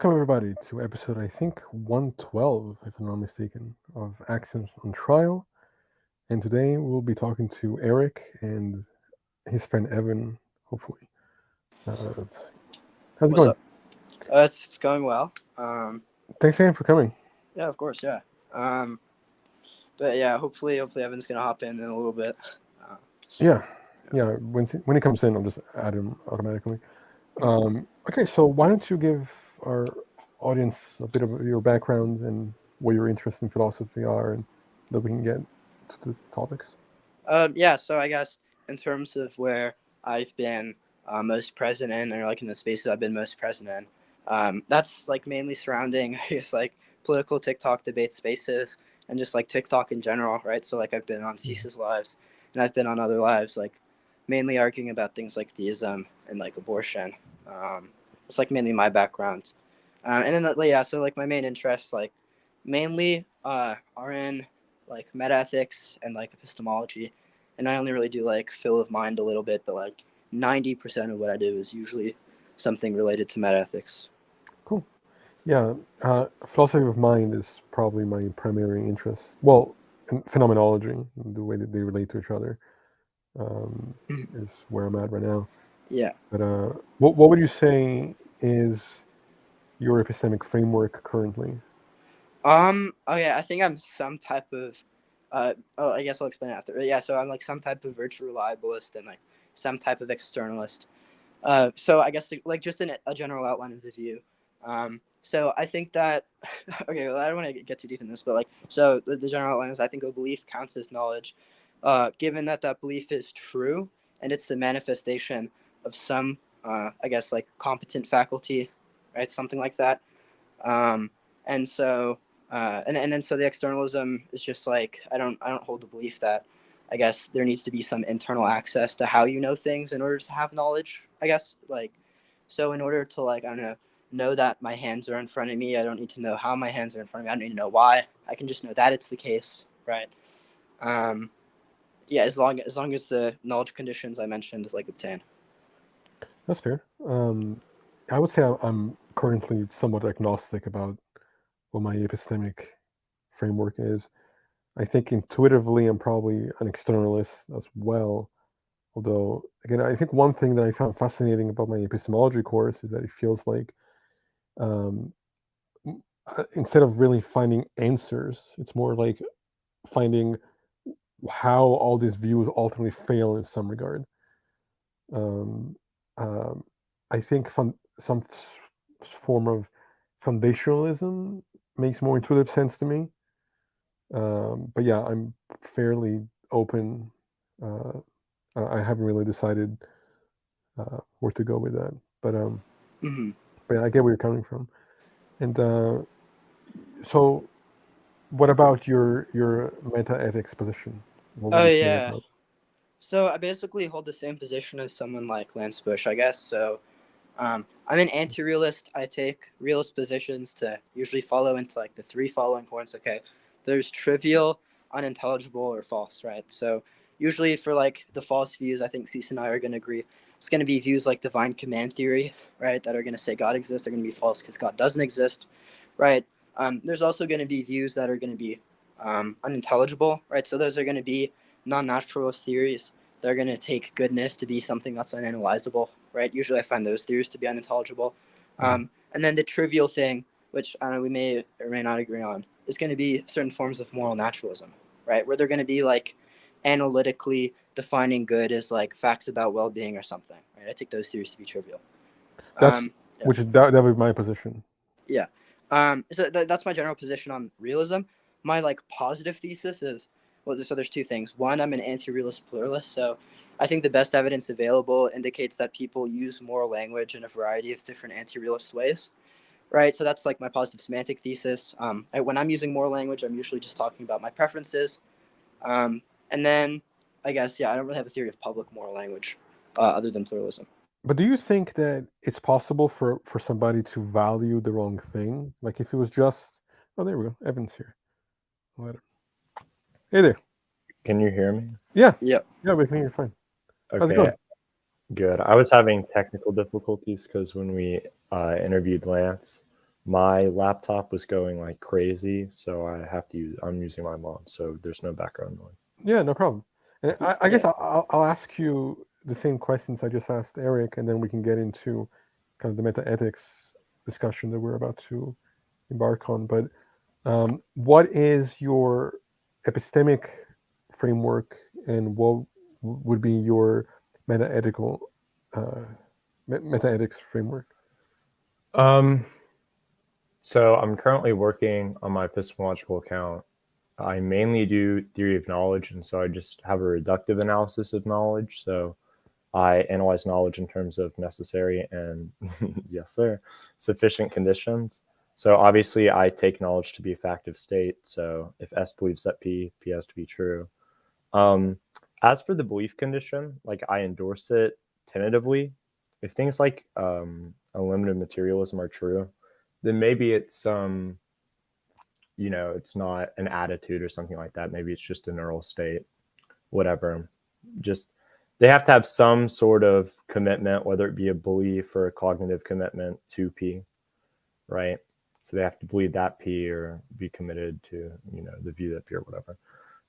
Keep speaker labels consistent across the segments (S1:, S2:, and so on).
S1: Welcome everybody to episode, I think, 112, if I'm not mistaken, of Accents on Trial. And today we'll be talking to Erik and his friend Evan, hopefully. Let's see. How's it
S2: What's
S1: going?
S2: up? It's going well.
S1: Thanks again for coming.
S2: Yeah, of course, yeah. But yeah, hopefully Evan's gonna hop in a little bit.
S1: Yeah. When he comes in, I'll just add him automatically. Okay, so why don't you give our audience a bit of your background and what your interests in philosophy are, and then we can get to the topics.
S2: Yeah. So I guess in terms of where I've been most present in, or like in the spaces I've been most present in, that's like mainly surrounding, I guess, like political TikTok debate spaces and just like TikTok in general, right? So like I've been on Cease's lives, and I've been on other lives, like mainly arguing about things like theism and like abortion. It's like mainly my background. And then yeah, so like my main interests like mainly are in like metaethics and like epistemology, and I only really do like fill of mind a little bit, but like 90% of what I do is usually something related to metaethics.
S1: Cool. Yeah, philosophy of mind is probably my primary interest. Well, in phenomenology, the way that they relate to each other, is where I'm at right now.
S2: Yeah.
S1: But what would you say is your epistemic framework currently?
S2: Okay, I think I'm some type of I guess I'll explain it after. Yeah, so I'm like some type of virtue reliabilist and like some type of externalist. So I guess like just in a general outline of the view. So I think that okay, well, I don't want to get too deep in this, but like so the general outline is I think a belief counts as knowledge, given that that belief is true and it's the manifestation of some I guess like competent faculty, right? Something like that. Um, and so and then so the externalism is just like I don't hold the belief that I guess there needs to be some internal access to how you know things in order to have knowledge. I guess like so in order to like I don't know that my hands are in front of me, I don't need to know how my hands are in front of me. I don't need to know why. I can just know that it's the case, right? Um, yeah, as long as the knowledge conditions I mentioned is like obtained.
S1: That's fair. I would say I'm currently somewhat agnostic about what my epistemic framework is. I think intuitively I'm probably an externalist as well. Although, again, I think one thing that I found fascinating about my epistemology course is that it feels like um, instead of really finding answers, it's more like finding how all these views ultimately fail in some regard. Um, um, I think some form of foundationalism makes more intuitive sense to me. But yeah, I'm fairly open. Uh, I haven't really decided where to go with that. But
S2: Mm-hmm.
S1: but I get where you're coming from. And so, what about your meta ethics position? What would
S2: Oh
S1: you say
S2: yeah.
S1: about?
S2: So I basically hold the same position as someone like Lance Bush, I guess. So I'm an anti-realist. I take realist positions to usually follow into like the three following points. Okay, there's trivial, unintelligible, or false, right? So usually for like the false views, I think Cease and I are going to agree. It's going to be views like divine command theory, right? That are going to say God exists. They're going to be false because God doesn't exist, right? There's also going to be views that are going to be unintelligible, right? So those are going to be non-naturalist theories. They're going to take goodness to be something that's unanalyzable, right? Usually I find those theories to be unintelligible. And then the trivial thing, which I don't know, we may or may not agree on, is going to be certain forms of moral naturalism, right? Where they're going to be like analytically defining good as like facts about well-being or something, right? I take those theories to be trivial.
S1: That's
S2: Yeah.
S1: which is that would be my position.
S2: Yeah. So that's my general position on realism. My like positive thesis is well, so there's two things. One, I'm an anti-realist pluralist, so I think the best evidence available indicates that people use moral language in a variety of different anti-realist ways, right? So that's like my positive semantic thesis. When I'm using moral language, I'm usually just talking about my preferences, and then I guess yeah, I don't really have a theory of public moral language other than pluralism.
S1: But do you think that it's possible for somebody to value the wrong thing? Like if it was just, oh, there we go, Evan's here. Let him- Hey there.
S3: Can you hear me?
S1: Yeah,
S2: Yep.
S1: yeah, we can hear you fine. How's it
S3: Okay,
S1: going?
S3: good. I was having technical difficulties because when we interviewed Lance, My laptop was going like crazy, so I'm using my mom, so there's no background noise.
S1: Yeah, no problem. And I guess
S2: Yeah.
S1: I'll ask you the same questions I just asked Eric, and then we can get into kind of the meta ethics discussion that we're about to embark on. But what is your epistemic framework, and what would be your meta ethical meta ethics framework?
S3: Um, so I'm currently working on my epistemological account. I mainly do theory of knowledge, and so I just have a reductive analysis of knowledge. So I analyze knowledge in terms of necessary and, yes, sir, sufficient conditions. So obviously, I take knowledge to be a fact of state. So if S believes that P has to be true. Um, as for the belief condition, like I endorse it tentatively. If things like unlimited materialism are true, then maybe it's it's not an attitude or something like that. Maybe it's just a neural state, whatever. Just they have to have some sort of commitment, whether it be a belief or a cognitive commitment to P, right? So they have to believe that P or be committed to, the view that P or whatever.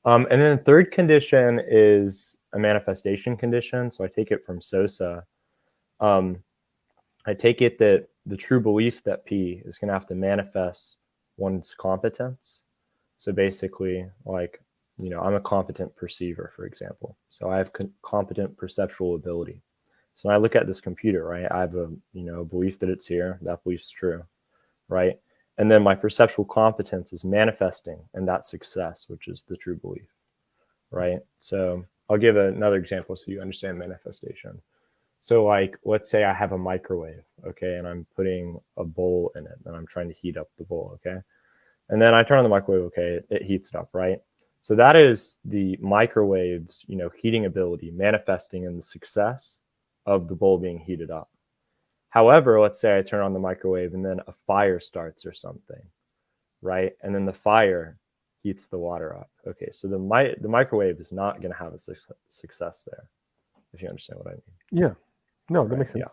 S3: And then the third condition is a manifestation condition. So I take it from Sosa. I take it that the true belief that P is going to have to manifest one's competence. So basically, like, I'm a competent perceiver, for example. So I have competent perceptual ability. So when I look at this computer, right, I have a belief that it's here. That belief's true, right? And then my perceptual competence is manifesting in that success, which is the true belief, right? So I'll give another example so you understand manifestation. So like, let's say I have a microwave, okay, and I'm putting a bowl in it and I'm trying to heat up the bowl, okay? And then I turn on the microwave, okay, it heats it up, right? So that is the microwave's, heating ability manifesting in the success of the bowl being heated up. However, let's say I turn on the microwave and then a fire starts or something, right? And then the fire heats the water up. Okay, so the microwave is not going to have a success there, if you understand what I mean.
S1: Yeah, no, that
S3: Right,
S1: makes sense.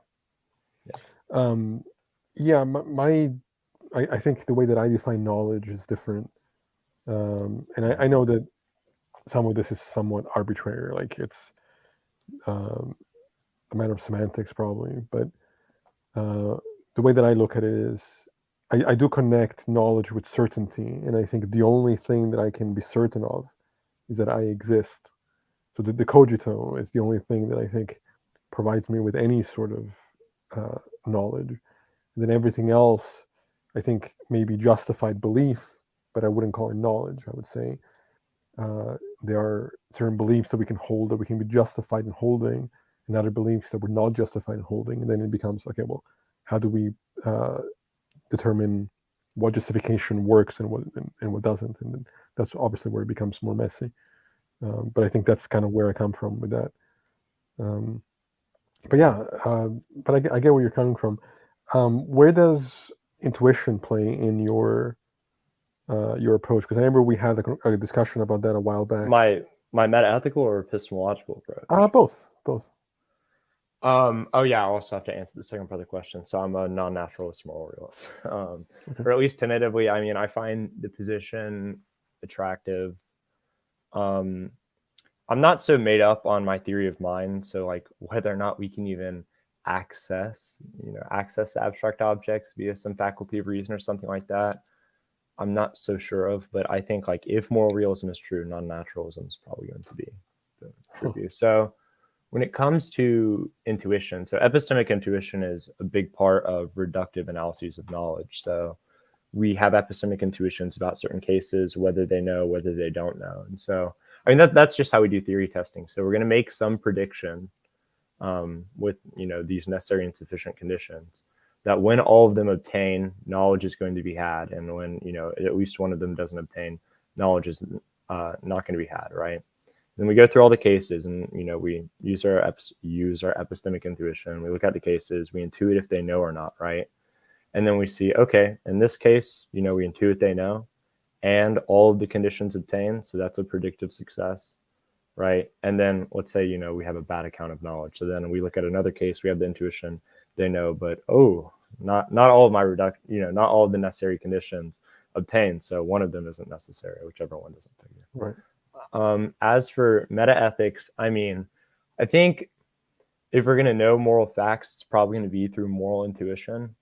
S3: yeah.
S1: Yeah, I think the way that I define knowledge is different, and I know that some of this is somewhat arbitrary, like it's um, a matter of semantics probably, but the way that I look at it is I do connect knowledge with certainty, and I think the only thing that I can be certain of is that I exist. So the cogito is the only thing that I think provides me with any sort of knowledge. And then everything else, I think, may be justified belief, but I wouldn't call it knowledge. I would say there are certain beliefs that we can hold, that we can be justified in holding, and other beliefs that we're not justified in holding. And then it becomes, okay, well, how do we determine what justification works and what doesn't? And then that's obviously where it becomes more messy. But I think that's kind of where I come from with that. But yeah, but I get where you're coming from. Where does intuition play in your approach? Because I remember we had a discussion about that a while back.
S3: My meta-ethical or epistemological approach?
S1: Both.
S3: Oh yeah, I also have to answer the second part of the question. So I'm a non-naturalist moral realist,
S1: Okay.
S3: or at least tentatively. I mean, I find the position attractive. I'm not so made up on my theory of mind. So like whether or not we can even access the abstract objects via some faculty of reason or something like that, I'm not so sure of. But I think like if moral realism is true, non-naturalism is probably going to be the true view. So when it comes to intuition, so epistemic intuition is a big part of reductive analyses of knowledge. So we have epistemic intuitions about certain cases, whether they know, whether they don't know. And so, I mean, that's just how we do theory testing. So we're going to make some prediction with, these necessary and sufficient conditions that when all of them obtain, knowledge is going to be had. And when, at least one of them doesn't obtain, knowledge is not going to be had, right? Then we go through all the cases and, we use our epistemic intuition. We look at the cases, we intuit if they know or not, right? And then we see, okay, in this case, we intuit they know and all of the conditions obtained. So that's a predictive success, right? And then let's say, we have a bad account of knowledge. So then we look at another case, we have the intuition, they know, but not all of my not all of the necessary conditions obtained. So one of them isn't necessary, whichever one doesn't figure.
S1: Right.
S3: As for metaethics, I mean, I think if we're going to know moral facts, it's probably going to be through moral intuition.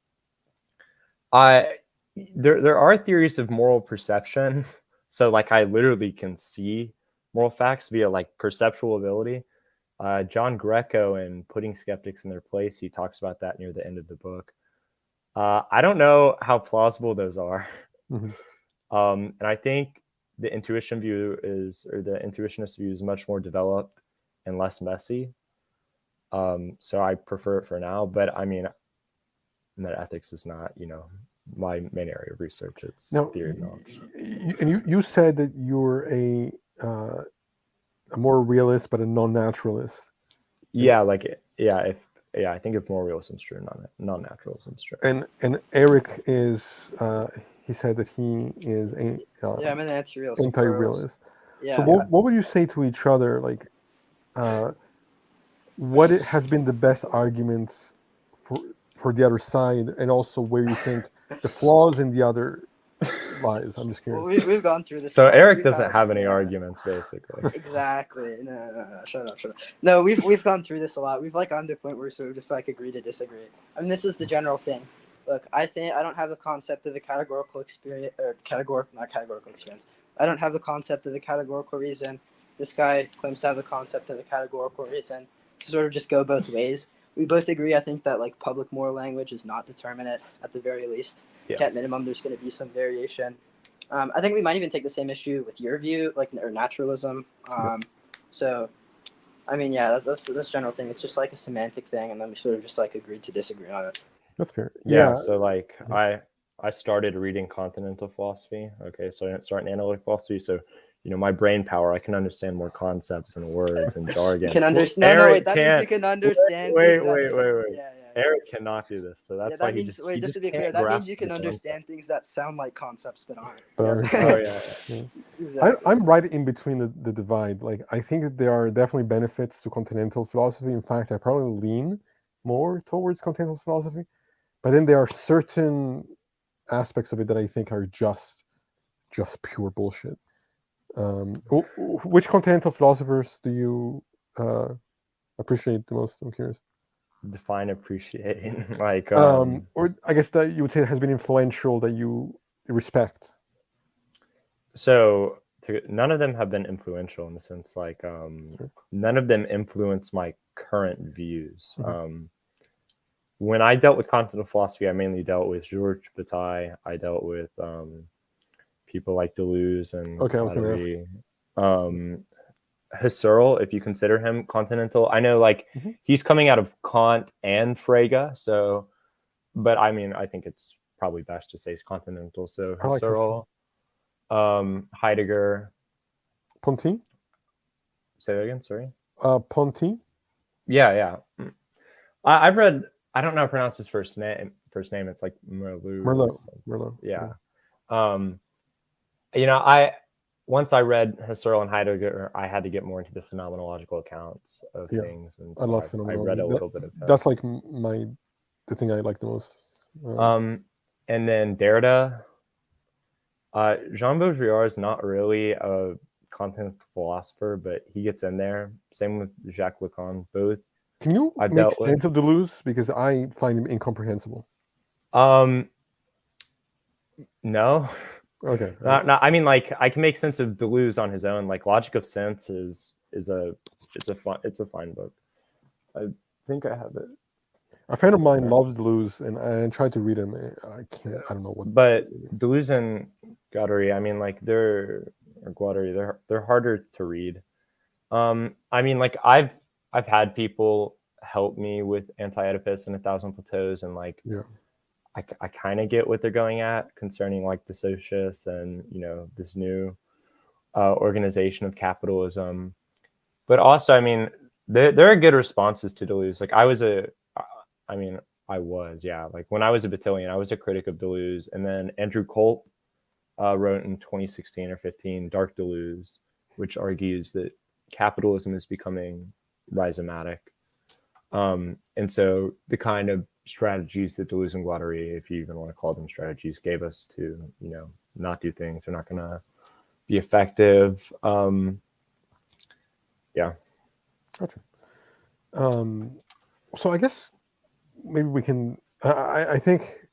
S3: There are theories of moral perception. So like I literally can see moral facts via like perceptual ability. John Greco in Putting Skeptics in Their Place, he talks about that near the end of the book. I don't know how plausible those are.
S1: Mhm.
S3: And I think the intuition view the intuitionist view is much more developed and less messy. So I prefer it for now, but I mean, metaethics is not, my main area of research. It's
S1: Now,
S3: theory of knowledge.
S1: and you said that you're a more realist, but a non-naturalist.
S3: Yeah, I think if more realism is true, non-naturalism is true.
S1: And Erik is he said that he is a
S2: Yeah, I'm an anti-realist.
S1: anti-realist.
S2: Yeah.
S1: So what would you say to each other? Like, what has been the best arguments for the other side, and also where you think the flaws in the other lies? I'm just curious.
S2: Well, we've gone through this.
S3: So
S2: a lot.
S3: Erik
S2: We've
S3: doesn't
S2: had-
S3: have any
S2: yeah.
S3: arguments, basically.
S2: Exactly. No. Shut up. No, we've gone through this a lot. We've like gotten to a point where we sort of just like agree to disagree. I mean, this is the general thing. Look, I think I don't have the concept of a categorical experience not categorical experience. I don't have the concept of a categorical reason. This guy claims to have the concept of a categorical reason. To sort of just go both ways. We both agree, I think, that like public moral language is not determinate at the very least.
S3: Yeah.
S2: At minimum, there's going to be some variation. I think we might even take the same issue with your view, like or naturalism. So, I mean, yeah, that's general thing. It's just like a semantic thing, and then we sort of just like agreed to disagree on it.
S1: That's fair.
S3: Yeah. So like I started reading continental philosophy. Okay, so I didn't start in analytic philosophy. So my brain power, I can understand more concepts and words and jargon.
S2: You can understand. No, wait. That means you can understand.
S3: Wait.
S2: Yeah.
S3: Erik cannot do this, so that's why
S2: that means,
S3: he
S2: just to be
S3: can't
S2: clear, that means
S3: grasp
S2: you can
S3: the
S2: understand things that sound like concepts but aren't.
S3: Oh yeah.
S2: Exactly.
S1: I'm right in between the divide. Like, I think that there are definitely benefits to continental philosophy. In fact, I probably lean more towards continental philosophy. But then there are certain aspects of it that I think are just pure bullshit. Which continental philosophers do you appreciate the most? I'm curious.
S3: Define appreciate. Like
S1: or I guess that you would say has been influential, that you respect.
S3: So none of them have been influential in the sense like none of them influence my current views.
S1: Mm-hmm.
S3: When I dealt with continental philosophy, I mainly dealt with Georges Bataille. I dealt with people like Deleuze and Husserl, if you consider him continental. I know like he's coming out of Kant and Frege, so but I mean I think it's probably best to say he's continental. So Husserl, Heidegger.
S1: Ponty?
S3: Say that again, sorry.
S1: Ponty?
S3: Yeah. I've read, I don't know how to pronounce his first name. It's like
S1: Merlot.
S3: Yeah. Once I read Husserl and Heidegger, I had to get more into the phenomenological accounts of things, and so
S1: I love
S3: I
S1: phenomenology.
S3: read a little bit of that.
S1: That's like the thing I like the most.
S3: And then Derrida. Jean Baudrillard is not really a continental philosopher, but he gets in there. Same with Jacques Lacan. Both.
S1: Can you make sense of Deleuze? Because I find him incomprehensible.
S3: No.
S1: Okay.
S3: No, I mean, like, I can make sense of Deleuze on his own. Like, Logic of Sense is a fine book. I think I have it.
S1: A friend of mine loves Deleuze, and I tried to read him. I can't. I don't know what.
S3: But Deleuze and Guattari, I mean, like they're harder to read. I mean, like I've had people help me with Anti-Oedipus and 1,000 Plateaus, and like I kind of get what they're going at concerning like the socialists and this new organization of capitalism. But also, I mean, there are good responses to Deleuze. Like I was like when I was a Batillion, I was a critic of Deleuze, and then Andrew Colt wrote in 2016 or 15 Dark Deleuze, which argues that capitalism is becoming rhizomatic, and so the kind of strategies that Deleuze and Guattari, if you even want to call them strategies, gave us to, not do things. They're not going to be effective. Yeah.
S1: Gotcha. So I guess maybe we can. I think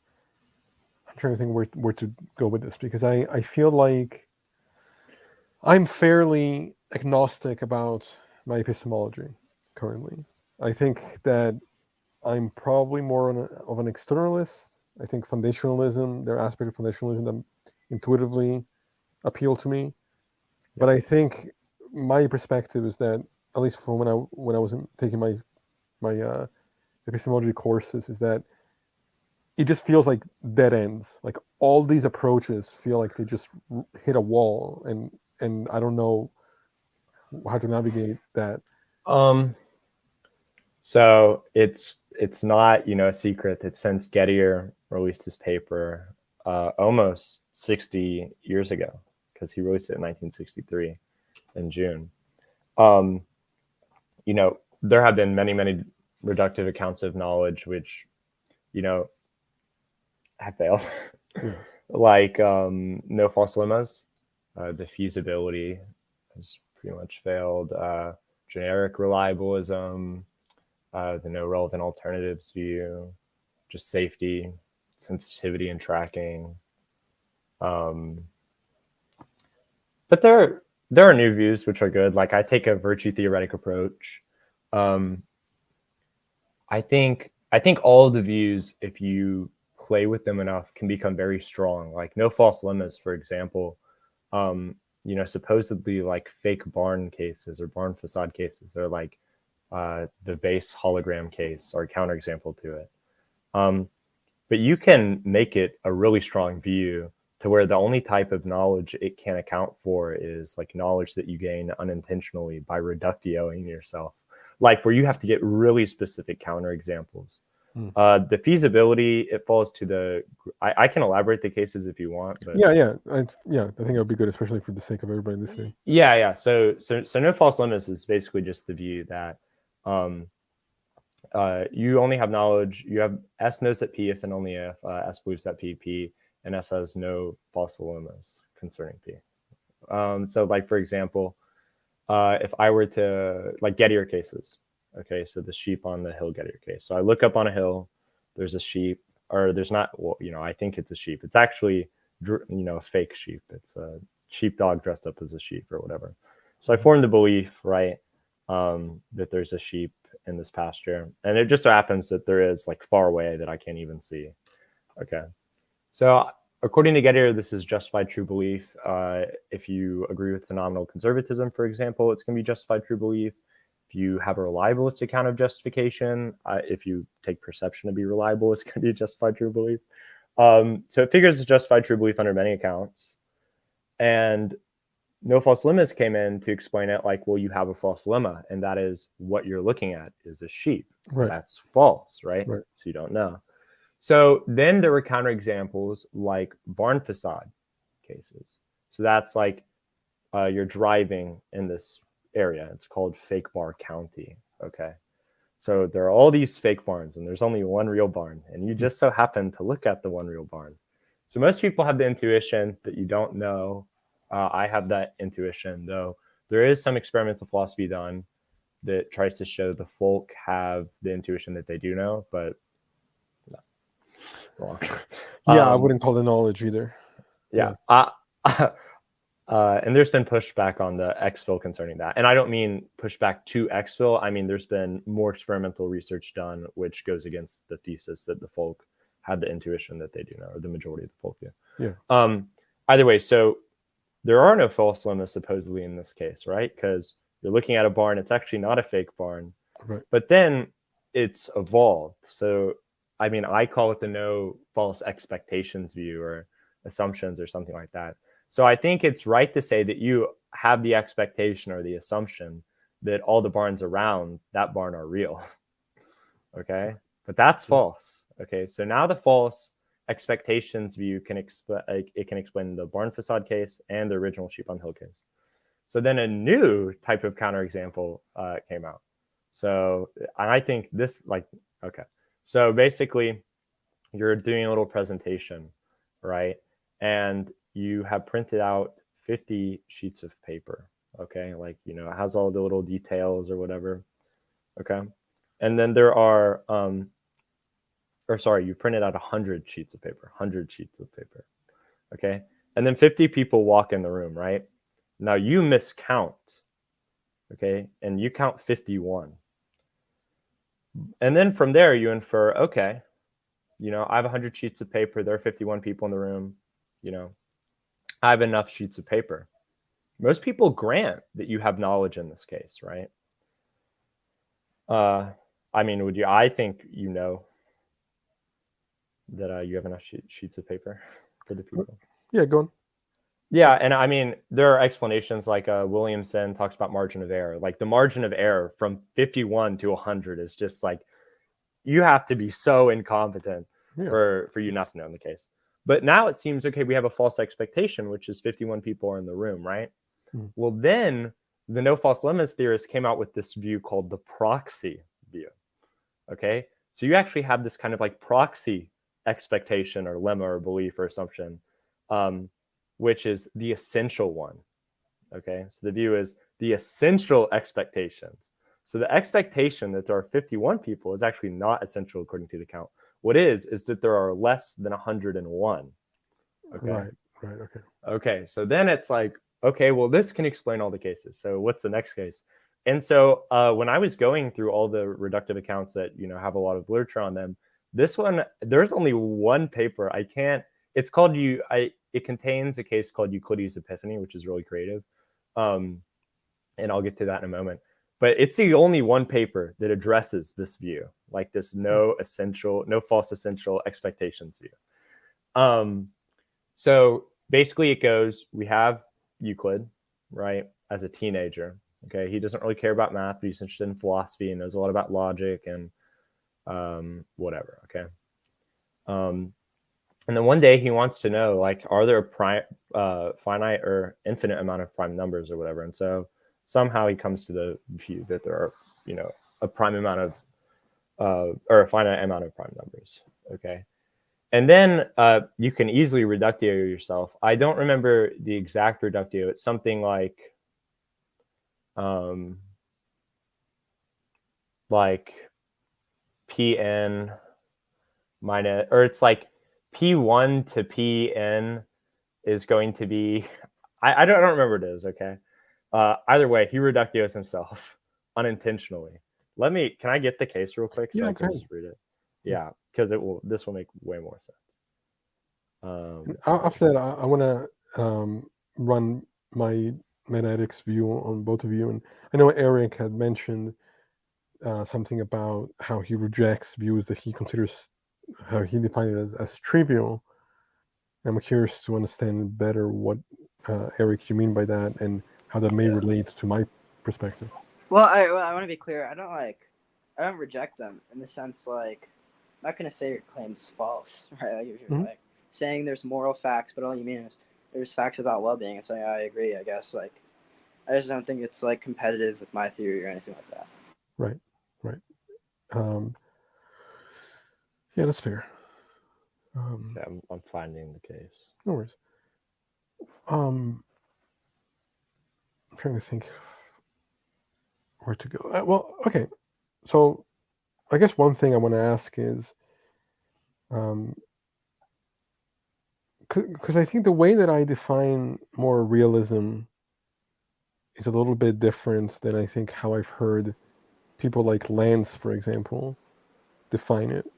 S1: I'm trying to think where to go with this, because I feel like I'm fairly agnostic about my epistemology currently. I think that I'm probably more of an externalist. I think foundationalism, there are aspects of foundationalism that intuitively appeal to me. But I think my perspective is that, at least from when I was taking my epistemology courses, is that it just feels like dead ends. Like all these approaches feel like they just hit a wall, and I don't know how to navigate that.
S3: So it's not, a secret that since Gettier released his paper almost 60 years ago, because he released it in 1963 in June, there have been many, many reductive accounts of knowledge which, have failed. Like no false lemmas, the feasibility has pretty much failed, generic reliabilism, the no relevant alternatives view, just safety, sensitivity, and tracking. But there are new views which are good. Like I take a virtue theoretic approach. I think all of the views, if you play with them enough, can become very strong. Like no false lemmas, for example. Supposedly like fake barn cases or barn facade cases are like the base hologram case or counterexample to it. But you can make it a really strong view to where the only type of knowledge it can account for is like knowledge that you gain unintentionally by reductioing yourself, like where you have to get really specific counterexamples. The feasibility, it falls to the. I can elaborate the cases if you want. But
S1: I think it would be good, especially for the sake of everybody listening.
S3: Yeah. So no false lemmas is basically just the view that you only have knowledge. You have S knows that P if and only if S believes that P, and S has no false lemmas concerning P. So like, for example, if I were to, like Gettier cases, okay, so the sheep on the hill Gettier case. So I look up on a hill, there's a sheep, or there's not, well, I think it's a sheep. It's actually, a fake sheep. It's a sheepdog dressed up as a sheep or whatever. So I formed the belief, right, that there's a sheep in this pasture. And it just so happens that there is like far away that I can't even see. Okay. So according to Gettier, this is justified true belief. If you agree with phenomenal conservatism, for example, it's going to be justified true belief. If you have a reliabilist account of justification, if you take perception to be reliable, it's going to be justified true belief. So it figures as justified true belief under many accounts. And no false lemmas came in to explain it like, well, you have a false lemma, and that is what you're looking at is a sheep.
S1: Right.
S3: That's false, right? So you don't know. So then there were counterexamples like barn facade cases. So that's like you're driving in this area. It's called Fake Bar County. Okay. So there are all these fake barns and there's only one real barn. And you just so happen to look at the one real barn. So most people have the intuition that you don't know. I have that intuition, though. There is some experimental philosophy done that tries to show the folk have the intuition that they do know, but no. Wrong.
S1: I wouldn't call the knowledge either.
S3: Yeah. And there's been pushback on the exfil concerning that. And I don't mean pushback to exfil. I mean, there's been more experimental research done, which goes against the thesis that the folk had the intuition that they do know, or the majority of the folk do.
S1: Yeah.
S3: Either way, so there are no false lemmas supposedly in this case, right? Because you're looking at a barn. It's actually not a fake barn.
S1: Right.
S3: But then it's evolved. So, I mean, I call it the no false expectations view or assumptions or something like that. So I think it's right to say that you have the expectation or the assumption that all the barns around that barn are real. Okay. But that's false. Okay. So now the false expectations view can explain the barn facade case and the original sheep on hill case. So then a new type of counterexample came out. So I think this, like, okay. So basically, you're doing a little presentation, right? And you have printed out 50 sheets of paper, okay? Like, you know, it has all the little details or whatever, okay? And then there are, you printed out 100 sheets of paper, 100 sheets of paper, okay? And then 50 people walk in the room, right? Now you miscount, okay? And you count 51. And then from there you infer, okay, you know, I have 100 sheets of paper. There are 51 people in the room. You know, I have enough sheets of paper. Most people grant that you have knowledge in this case, right? I mean, would you? I think you know that you have enough sheets of paper for the people.
S1: Yeah, go on.
S3: Yeah, and I mean, there are explanations like Williamson talks about margin of error. Like the margin of error from 51 to 100 is just like, you have to be so incompetent for you not to know in the case. But now it seems, okay, we have a false expectation, which is 51 people are in the room, right? Well, then the no false limits theorists came out with this view called the proxy view, okay? So you actually have this kind of like proxy expectation or lemma or belief or assumption, which is the essential one, okay? So the view is the essential expectations. So the expectation that there are 51 people is actually not essential according to the count. What is that there are less than 101. Okay.
S1: Right. Okay.
S3: Okay. So then it's like, okay, well, this can explain all the cases. So what's the next case? And so when I was going through all the reductive accounts that, you know, have a lot of literature on them, this one, there's only one paper. It's called it contains a case called Euclides' Epiphany, which is really creative. And I'll get to that in a moment. But it's the only one paper that addresses this view, like this no false essential expectations view. So basically it goes, we have Euclid, right, as a teenager. Okay, he doesn't really care about math, but he's interested in philosophy and knows a lot about logic and whatever, okay? And then one day he wants to know, like, are there a finite or infinite amount of prime numbers or whatever? And so somehow he comes to the view that there are, you know, a prime amount of, or a finite amount of prime numbers, okay? And then you can easily reductio yourself. I don't remember the exact reductio. It's something like Pn minus, or it's like P1 to Pn is going to be, I don't remember what it is, okay? Either way, he reductios himself unintentionally. Can I get the case real quick so I can just read it? Yeah, because this will make way more sense.
S1: After that, I want to run my meta-ethics view on both of you. And I know Erik had mentioned something about how he rejects views that he considers, how he defined it as trivial. I'm curious to understand better what, Erik, you mean by that and how that may relate to my perspective.
S2: Well, I want to be clear. I don't reject them in the sense, like, I'm not going to say your claim's false, right? Like, you're like saying there's moral facts, but all you mean is there's facts about well-being. And so I agree, I guess. Like, I just don't think it's like competitive with my theory or anything like that.
S1: Right. Yeah, that's fair.
S3: Yeah, I'm finding the case.
S1: No worries. I'm trying to think where to go. Well, okay. So I guess one thing I want to ask is, because I think the way that I define moral realism is a little bit different than I think how I've heard people like Lance, for example, define it.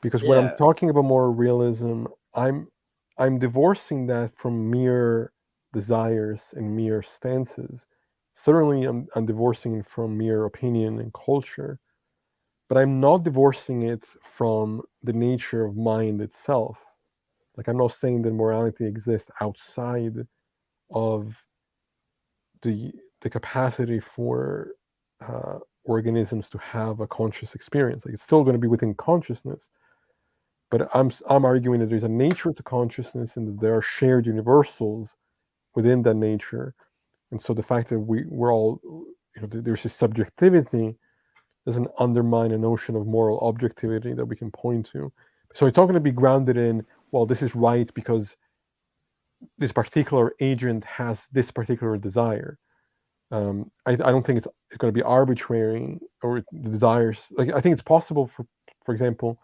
S1: Because when I'm talking about moral realism, I'm divorcing that from mere desires and mere stances. Certainly, I'm divorcing it from mere opinion and culture, but I'm not divorcing it from the nature of mind itself. Like, I'm not saying that morality exists outside of the capacity for organisms to have a conscious experience. Like, it's still going to be within consciousness, but I'm arguing that there's a nature to consciousness and that there are shared universals within that nature. And so the fact that we're all, you know, there's a subjectivity doesn't undermine a notion of moral objectivity that we can point to. So it's not going to be grounded in, well, this is right because this particular agent has this particular desire. I don't think it's going to be arbitrary, or the desires. Like, I think it's possible for example,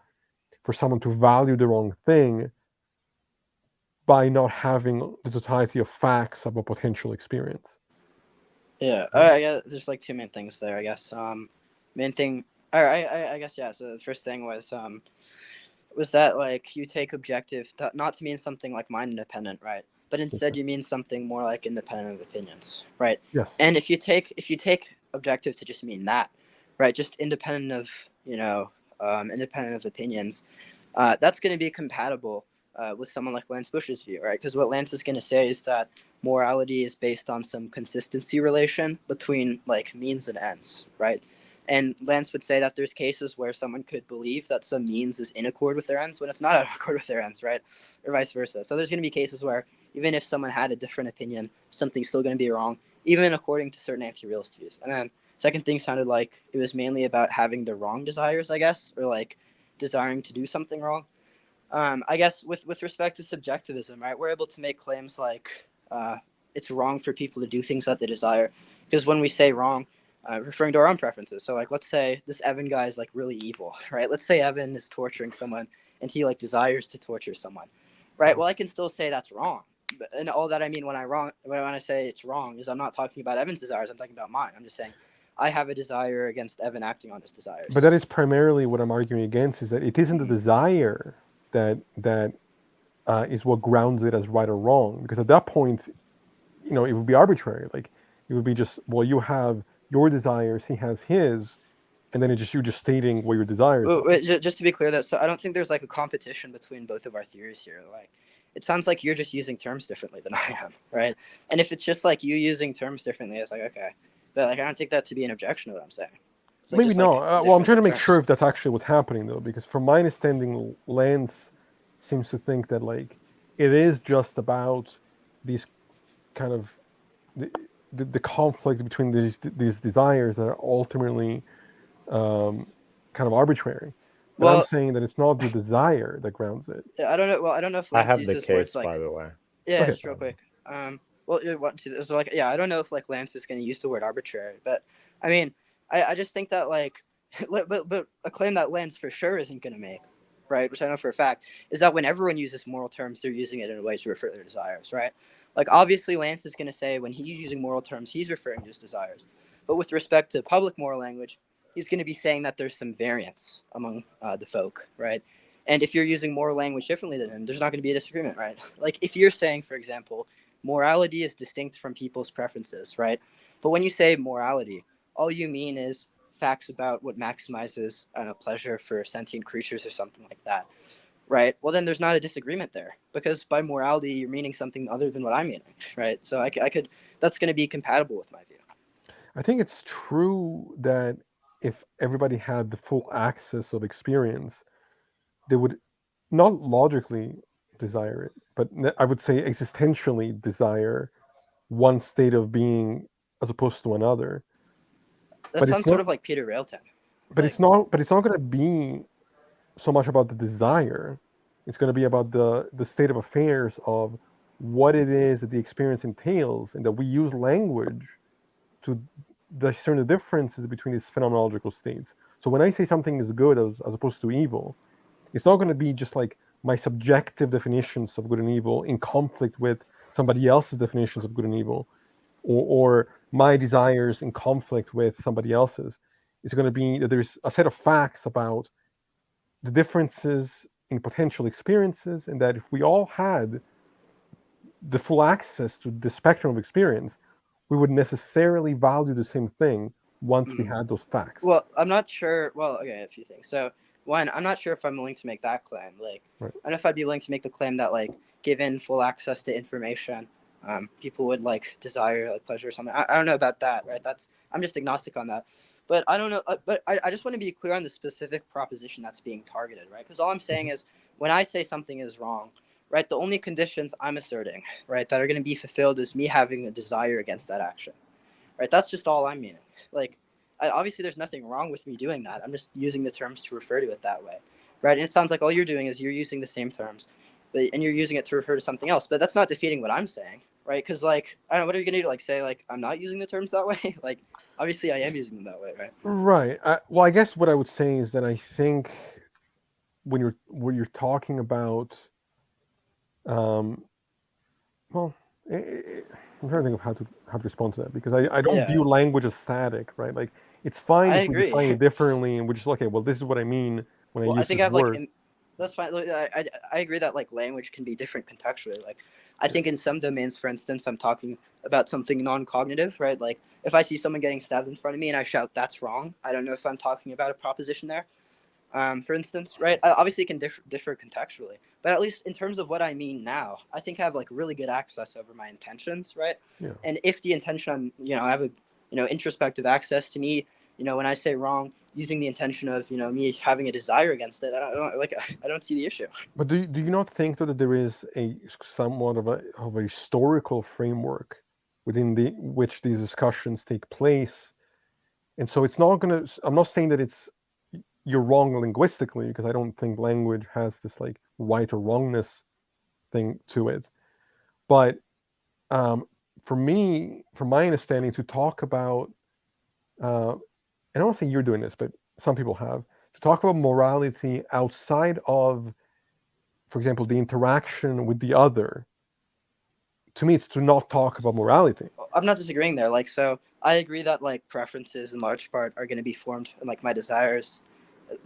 S1: for someone to value the wrong thing by not having the totality of facts of a potential experience.
S2: Yeah, I guess there's like two main things there. I guess main thing. I guess yeah. So the first thing was that like you take objective not to mean something like mind independent, right? But instead you mean something more like independent of opinions, right?
S1: Yes.
S2: And if you take objective to just mean that, right, just independent of independent of opinions, that's going to be compatible with someone like Lance Bush's view, right? Because what Lance is going to say is that morality is based on some consistency relation between like means and ends, right? And Lance would say that there's cases where someone could believe that some means is in accord with their ends when it's not in accord with their ends, right? Or vice versa. So there's going to be cases where even if someone had a different opinion, something's still going to be wrong, even according to certain anti-realist views. And then second thing sounded like it was mainly about having the wrong desires, I guess, or like desiring to do something wrong. I guess with respect to subjectivism, right, we're able to make claims like it's wrong for people to do things that they desire. Because when we say wrong, referring to our own preferences. So like, let's say this Evan guy is like really evil, right? Let's say Evan is torturing someone and he like desires to torture someone, right? Well, I can still say that's wrong. And all that I mean when I say it's wrong is I'm not talking about Evan's desires. I'm talking about mine. I'm just saying I have a desire against Evan acting on his desires.
S1: But that is primarily what I'm arguing against, is that it isn't the desire that is what grounds it as right or wrong. Because at that point, it would be arbitrary. Like, it would be just, well, you have your desires, he has his, and then you're just stating what your desires are.
S2: Wait, just to be clear, though, so I don't think there's like a competition between both of our theories here. Like, it sounds like you're just using terms differently than I am, right? And if it's just like you using terms differently, it's like, okay, but like I don't take that to be an objection to what I'm saying. It's like,
S1: Maybe
S2: just,
S1: no.
S2: like,
S1: Well, I'm trying to make
S2: terms.
S1: sure if that's actually what's happening, though, because from my understanding, Lance seems to think that like it is just about these kind of the conflict between these desires that are ultimately kind of arbitrary. But I'm saying that it's not the desire that grounds it.
S2: I don't know. Well, I don't know if
S3: I
S2: Lance
S3: have
S2: uses
S3: the case,
S2: words like,
S3: by the way.
S2: yeah,
S1: Okay.
S2: just real quick. Well, so like, yeah, I don't know if like Lance is going to use the word arbitrary, but I mean, I just think that like, but a claim that Lance for sure isn't going to make, right, which I know for a fact, is that when everyone uses moral terms, they're using it in a way to refer to their desires, right? Like, obviously, Lance is going to say when he's using moral terms, he's referring to his desires. But with respect to public moral language, he's going to be saying that there's some variance among the folk, right? And if you're using moral language differently than him, there's not going to be a disagreement, right? Like, if you're saying, for example, morality is distinct from people's preferences, right? But when you say morality, all you mean is facts about what maximizes, I don't know, pleasure for sentient creatures or something like that, right? Well, then there's not a disagreement there, because by morality you're meaning something other than what I'm meaning, right? So I could that's going to be compatible with my view.
S1: I think it's true that if everybody had the full access of experience, they would not logically desire it, but I would say existentially desire one state of being as opposed to another.
S2: That
S1: But
S2: sounds
S1: it's not,
S2: sort of like Peter Railton.
S1: but
S2: Like,
S1: it's not, but it's not going to be so much about the desire. It's going to be about the state of affairs of what it is that the experience entails, and that we use language to discern the differences between these phenomenological states. So when I say something is good as opposed to evil, it's not going to be just like my subjective definitions of good and evil in conflict with somebody else's definitions of good and evil, or my desires in conflict with somebody else's. It's going to be that there's a set of facts about the differences in potential experiences, and that if we all had the full access to the spectrum of experience, we would necessarily value the same thing once we had those facts.
S2: well, I'm not sure. Well, okay, a few things. So, one, I'm not sure if I'm willing to make that claim. Like,
S1: Right.
S2: I don't know if I'd be willing to make the claim that, like, given full access to information, people would like desire like pleasure or something. I don't know about that, right? I'm just agnostic on that. But I don't know. But I just want to be clear on the specific proposition that's being targeted, right? Because all I'm saying is when I say something is wrong, right, the only conditions I'm asserting, right, that are going to be fulfilled is me having a desire against that action, right? That's just all I'm meaning. Like, obviously there's nothing wrong with me doing that. I'm just using the terms to refer to it that way, right? And it sounds like all you're doing is you're using the same terms, and you're using it to refer to something else. But that's not defeating what I'm saying, right? Because like I don't know, what are you gonna do? Like say like I'm not using the terms that way? Like obviously I am using them that way, right?
S1: Right. Well, I guess what I would say is that I think when you're talking about, well, I'm trying to think of how to respond to that, because I don't
S2: Yeah.
S1: view language as static, right? Like it's fine
S2: I
S1: if we define
S2: agree.
S1: it differently and we're just okay. Well, this is what I mean when I
S2: Well, I
S1: use
S2: think
S1: this
S2: I have like
S1: word.
S2: that's fine. Like, I agree that like language can be different contextually. Like I think in some domains, for instance, I'm talking about something non-cognitive, right? Like if I see someone getting stabbed in front of me and I shout, "That's wrong," I don't know if I'm talking about a proposition there. For instance, right? Obviously, it can differ contextually, but at least in terms of what I mean now, I think I have like really good access over my intentions, right?
S1: Yeah.
S2: And if the intention, I have a, introspective access to me, when I say wrong, using the intention of, me having a desire against it, I don't see the issue.
S1: But do you not think though that there is a somewhat of a historical framework within which these discussions take place? And so it's not gonna. I'm not saying that you're wrong linguistically, because I don't think language has this like right or wrongness thing to it. But for me, from my understanding, to talk about, and I don't think you're doing this, but some people have, to talk about morality outside of, for example, the interaction with the other. To me, it's to not talk about morality.
S2: I'm not disagreeing there. Like, so I agree that like preferences in large part are going to be formed, and like my desires,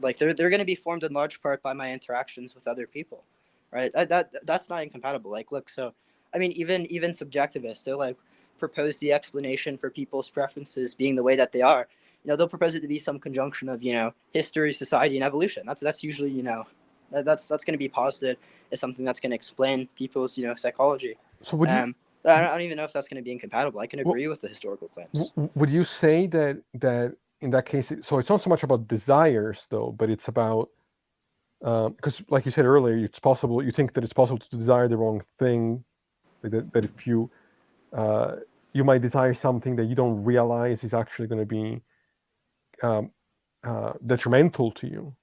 S2: like they're going to be formed in large part by my interactions with other people, right? That's not incompatible. Like, look, so I mean, even subjectivists, so like propose the explanation for people's preferences being the way that they are. They'll propose it to be some conjunction of history, society, and evolution. That's usually that's going to be posited as something that's going to explain people's psychology.
S1: So would you
S2: I don't even know if that's going to be incompatible. I can
S1: well,
S2: agree with the historical claims.
S1: would you say that in that case, so it's not so much about desires though, but it's about, because like you said earlier, it's possible, you think that it's possible to desire the wrong thing, like that if you might desire something that you don't realize is actually going to be um, detrimental to you,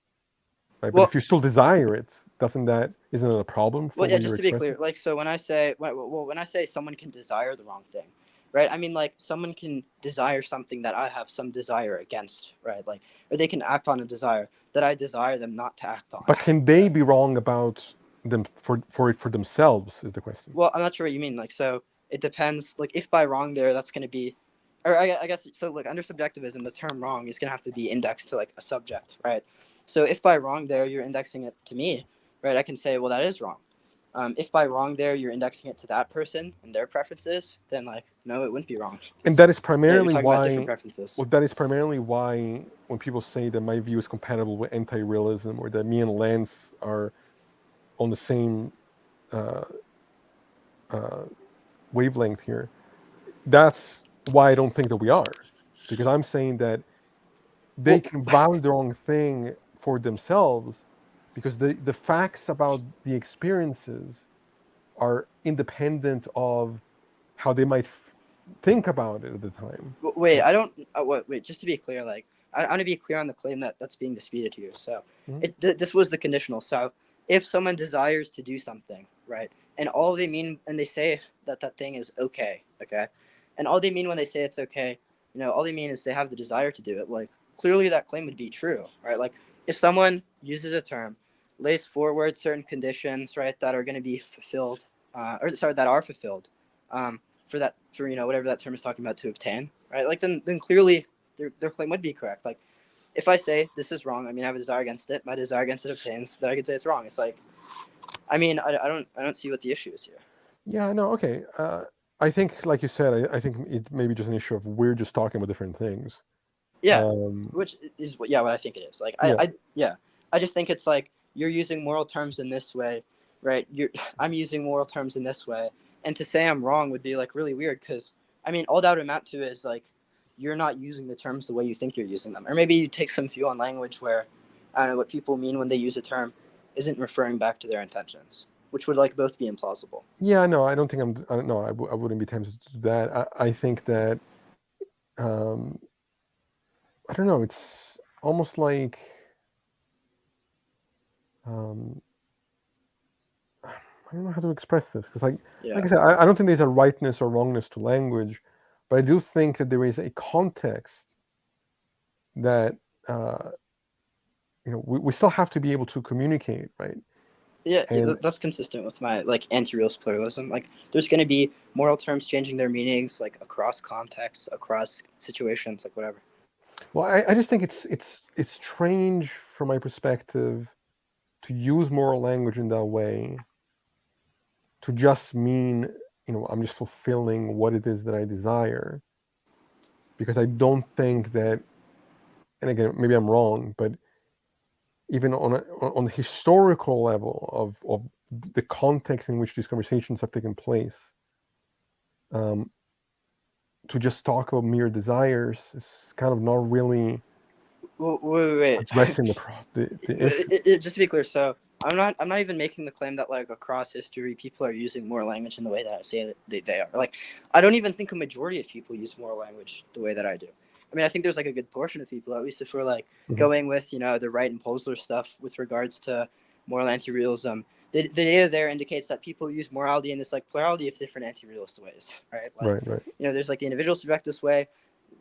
S1: right? But
S2: Well,
S1: if you still desire it, isn't it a problem for
S2: well, yeah.
S1: what you're
S2: Just to be clear,
S1: expressing?
S2: like, so when I say someone can desire the wrong thing, right? I mean, like, someone can desire something that I have some desire against, right? Like, or they can act on a desire that I desire them not to act on.
S1: But can they be wrong about them for themselves? Is the question.
S2: Well, I'm not sure what you mean. Like, so it depends. Like, if by wrong there, that's going to be, or I guess so. Like, under subjectivism, the term wrong is going to have to be indexed to like a subject, right? So if by wrong there you're indexing it to me, right? I can say, well, that is wrong. If by wrong there you're indexing it to that person and their preferences, then like no, it wouldn't be wrong.
S1: And that is
S2: You're
S1: primarily
S2: talking about different
S1: why.
S2: preferences.
S1: Well, that is primarily why when people say that my view is compatible with anti-realism, or that me and Lance are on the same uh, wavelength here, that's why I don't think that we are, because I'm saying that they
S2: Well,
S1: can value the wrong thing for themselves, because the facts about the experiences are independent of how they might think about it at the time.
S2: wait, I don't. Wait, just to be clear, like I want to be clear on the claim that's being disputed here. So,
S1: Mhm.
S2: this was the conditional. So, if someone desires to do something, right, and all they mean, and they say that that thing is okay, and all they mean when they say it's okay, all they mean is they have the desire to do it. Like clearly, that claim would be true, right? Like if someone uses a term, lays forward certain conditions, right, that are going to be fulfilled, or sorry, that are fulfilled. For whatever that term is talking about to obtain, right? Like then clearly their claim would be correct. Like if I say this is wrong, I mean I have a desire against it. My desire against it obtains. Then I could say it's wrong. It's like, I mean I don't see what the issue is here.
S1: Yeah, no, okay. I think, like you said, I think it may be just an issue of we're just talking about different things.
S2: Yeah,
S1: Um,
S2: which is what I think it is. Like
S1: yeah,
S2: I just think it's like you're using moral terms in this way, right? I'm using moral terms in this way, and to say I'm wrong would be like really weird because I mean all that would amount to is like you're not using the terms the way you think you're using them, or maybe you take some view on language where I don't know what people mean when they use a term isn't referring back to their intentions, which would like both be implausible.
S1: yeah. No, I don't think I'm. I don't know. I wouldn't be tempted to do that. I think that. Um, I don't know. It's almost like um, I don't know how to express this because,
S2: Yeah.
S1: like I said, I don't think there's a rightness or wrongness to language, but I do think that there is a context that uh, we still have to be able to communicate, right?
S2: Yeah,
S1: And
S2: that's consistent with my like anti-realist pluralism. Like, there's going to be moral terms changing their meanings like across contexts, across situations, like whatever.
S1: well, I just think it's strange from my perspective to use moral language in that way to just mean I'm just fulfilling what it is that I desire, because I don't think that, and again maybe I'm wrong, but even on the historical level of the context in which these conversations have taken place, um, to just talk about mere desires is kind of not really
S2: Wait.
S1: addressing the issue.
S2: Just to be clear, so I'm not even making the claim that like across history people are using moral language in the way that I say that they are. Like, I don't even think a majority of people use moral language the way that I do. I mean, I think there's like a good portion of people, at least if we're like
S1: Mhm.
S2: going with the Wright and Posler stuff with regards to moral anti-realism. The data there indicates that people use morality in this like plurality of different anti-realist ways, right? Like,
S1: Right, right.
S2: there's like the individual subjectivist way,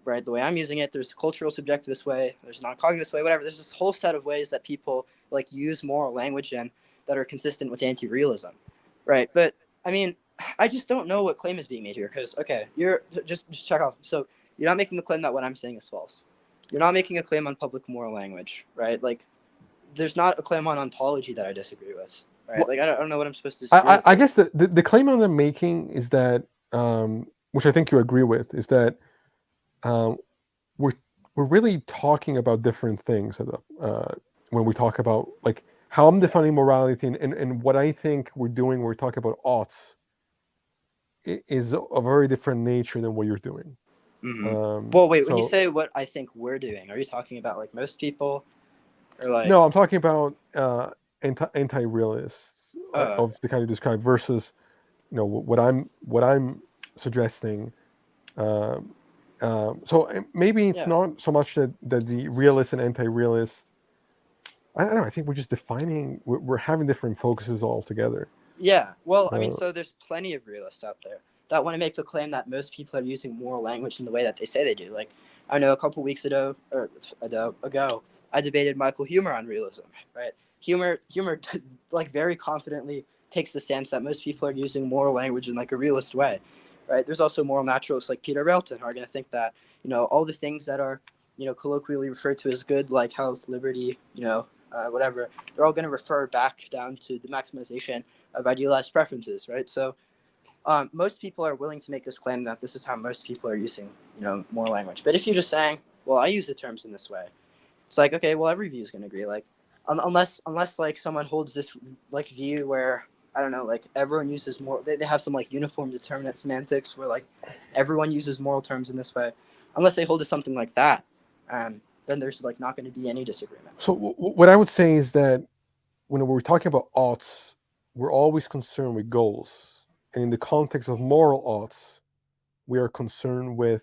S2: right? The way I'm using it, there's a cultural subjectivist way, there's a non-cognitivist way, whatever. There's this whole set of ways that people like use moral language in that are consistent with anti-realism, right? But I mean, I just don't know what claim is being made here because okay, you're just check off. So you're not making the claim that what I'm saying is false. You're not making a claim on public moral language, right? Like, there's not a claim on ontology that I disagree with, right?
S1: Well,
S2: Like, I don't know what I'm supposed to disagree with
S1: I
S2: here.
S1: guess the claim I'm making is that, which I think you agree with, is that um, we're we're really talking about different things when we talk about like how I'm
S2: Yeah.
S1: defining morality, and what I think we're doing when we're talking about oughts is a very different nature than what you're doing.
S2: Mm-hmm. Well, wait. When you
S1: So
S2: say what I think we're doing, are you talking about like most people, or like?
S1: no, I'm talking about anti-realists
S2: Uh,
S1: of the kind you described versus what I'm suggesting. Um, so maybe it's
S2: yeah.
S1: not so much that the realist and anti-realist. I don't know. I think we're just defining. We're having different focuses altogether.
S2: Yeah. Well, I mean,
S1: Uh,
S2: so there's plenty of realists out there that want to make the claim that most people are using moral language in the way that they say they do. Like, I know a couple weeks ago, I debated Michael Humer on realism. Right? Humer, like very confidently takes the stance that most people are using moral language in like a realist way. Right? There's also moral naturalists like Peter Relton who are going to think that all the things that are colloquially referred to as good, like health, liberty, whatever, they're all going to refer back down to the maximization of idealized preferences, right? So most people are willing to make this claim that this is how most people are using, moral language. But if you're just saying, well, I use the terms in this way, it's like, okay, well, every view is going to agree. Like, unless like someone holds this like view where I don't know, like everyone uses more. They have some like uniform determinate semantics where like everyone uses moral terms in this way. Unless they hold to something like that, then there's like not going to be any disagreement.
S1: so what I would say is that when we're talking about oughts, we're always concerned with goals, and in the context of moral oughts, we are concerned with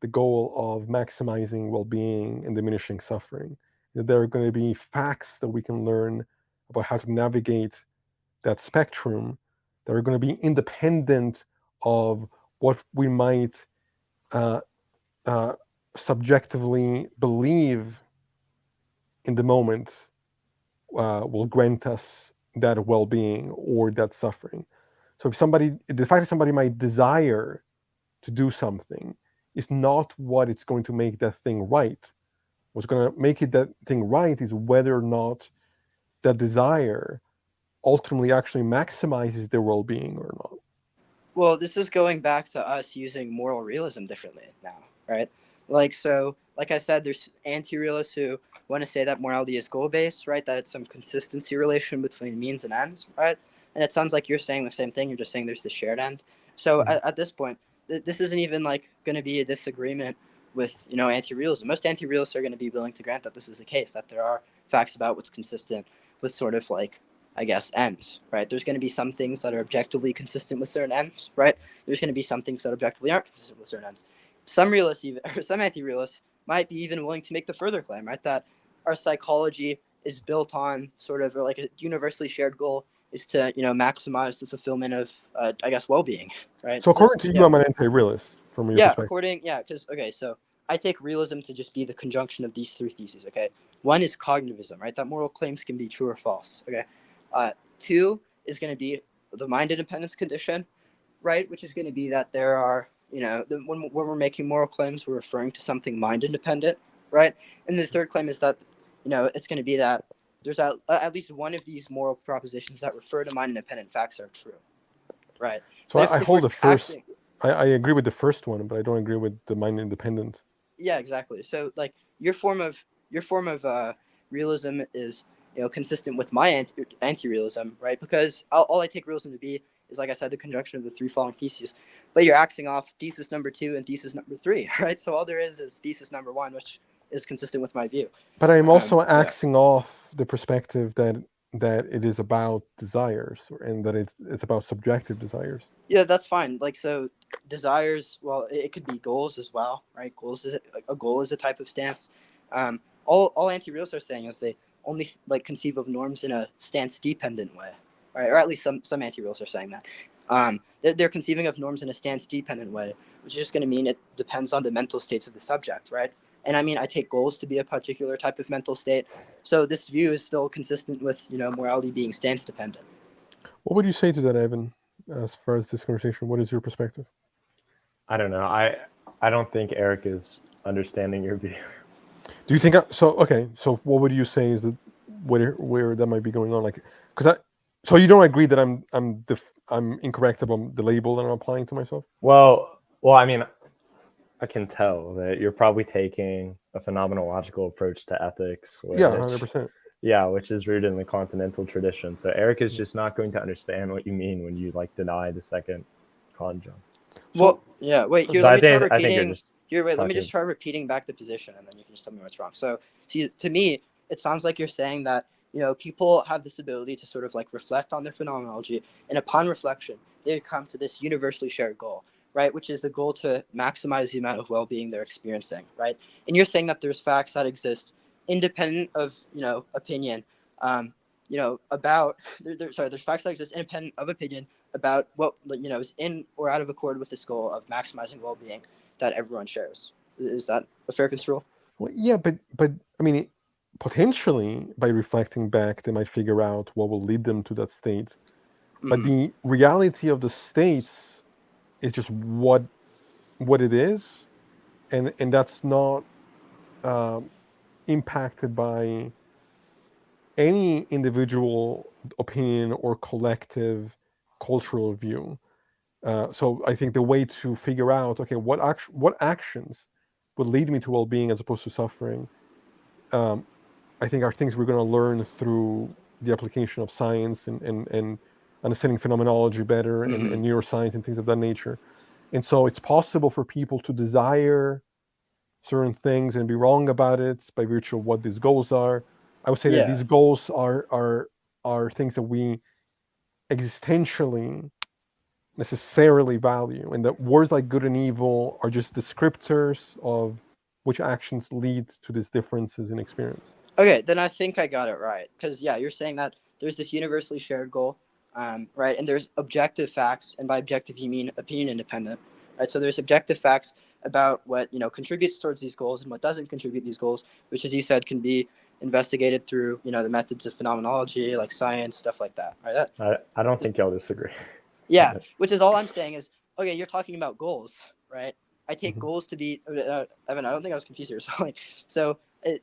S1: the goal of maximizing well-being and diminishing suffering. That there are going to be facts that we can learn about how to navigate that spectrum that are going to be independent of what we might uh, uh, subjectively believe in the moment will grant us that well-being or that suffering. So the fact that somebody might desire to do something is not what it's going to make that thing right. What's going to make that thing right is whether or not that desire ultimately actually maximizes their well-being or not.
S2: Well, this is going back to us using moral realism differently now, right? Like, so, like I said, there's anti-realists who want to say that morality is goal-based, right? That it's some consistency relation between means and ends, right? And it sounds like you're saying the same thing. You're just saying there's the shared end. So
S1: Mhm.
S2: at this point, this isn't even like going to be a disagreement with anti-realism. Most anti-realists are going to be willing to grant that this is the case, that there are facts about what's consistent with sort of like I guess, ends, right? There's going to be some things that are objectively consistent with certain ends, right? There's going to be some things that objectively aren't consistent with certain ends. Some realists, even or some anti-realists, might be even willing to make the further claim, right, that our psychology is built on sort of like a universally shared goal is to, maximize the fulfillment of, I guess, well-being, right?
S1: So according to you, I'm an anti-realist from your perspective.
S2: Because, okay, so I take realism to just be the conjunction of these three theses, okay? One is cognitivism, right? That moral claims can be true or false, okay? Two is going to be the mind independence condition, right? Which is going to be that there are, when we're making moral claims, we're referring to something mind independent, right? And the third claim is that, it's going to be that there's at least one of these moral propositions that refer to mind independent facts are true, right?
S1: So I hold the first. I agree with the first one, but I don't agree with the mind independent.
S2: Yeah, exactly. So like your form of realism is consistent with my anti-realism, right? Because all I take realism to be is, like I said, the conjunction of the three following theses. But you're axing off thesis number 2 and thesis number 3, right? So all there is thesis number 1, which is consistent with my view.
S1: But I'm also axing off the perspective that it is about desires and that it's about subjective desires.
S2: Yeah, that's fine. Like, so desires, well, it could be goals as well, right? A goal is a type of stance. All anti-realists are saying is they only like conceive of norms in a stance-dependent way, right? Or at least some anti-realists are saying that. They're conceiving of norms in a stance-dependent way, which is just going to mean it depends on the mental states of the subject, right? And I mean, I take goals to be a particular type of mental state. So this view is still consistent with, morality being stance-dependent.
S1: What would you say to that, Evan, as far as this conversation? What is your perspective?
S3: I don't know. I don't think Erik is understanding your view.
S1: Do you think so? Okay, so what would you say is that where that might be going on? Like, so you don't agree that I'm incorrect about the label that I'm applying to myself?
S3: Well, I mean, I can tell that you're probably taking a phenomenological approach to ethics.
S1: Yeah, 100%.
S3: Yeah, which is rooted in the continental tradition. So Erik is just not going to understand what you mean when you deny the second conjunct.
S2: Well, yeah. Wait, here.
S3: So
S2: Let me
S3: just
S2: try repeating back the position, and then you can just tell me what's wrong. So, see, to me, it sounds like you're saying that people have this ability to sort of like reflect on their phenomenology, and upon reflection, they come to this universally shared goal, right? Which is the goal to maximize the amount of well-being they're experiencing, right? And you're saying that there's facts that exist independent of opinion, about there's facts that exist independent of opinion about what is in or out of accord with this goal of maximizing well-being that everyone shares. Is that a fair construal?
S1: Well, yeah, but I mean, potentially by reflecting back, they might figure out what will lead them to that state. But the reality of the states is just what it is, and that's not impacted by any individual opinion or collective cultural view. So I think the way to figure out, okay, what actions would lead me to well-being as opposed to suffering, I think are things we're going to learn through the application of science and understanding phenomenology better and neuroscience and things of that nature. And so it's possible for people to desire certain things and be wrong about it by virtue of what these goals are. I would say that these goals are things that we existentially necessarily value, and that words like good and evil are just descriptors of which actions lead to these differences in experience.
S2: Okay, then I think I got it right. Because, you're saying that there's this universally shared goal, right? And there's objective facts, and by objective you mean opinion independent, right? So there's objective facts about what, contributes towards these goals and what doesn't contribute these goals, which, as you said, can be investigated through, the methods of phenomenology, like science, stuff like that, right?
S3: I don't think y'all disagree.
S2: Yeah, which is all I'm saying is, okay, you're talking about goals, right? I take goals to be, Evan, I don't think I was confused here. So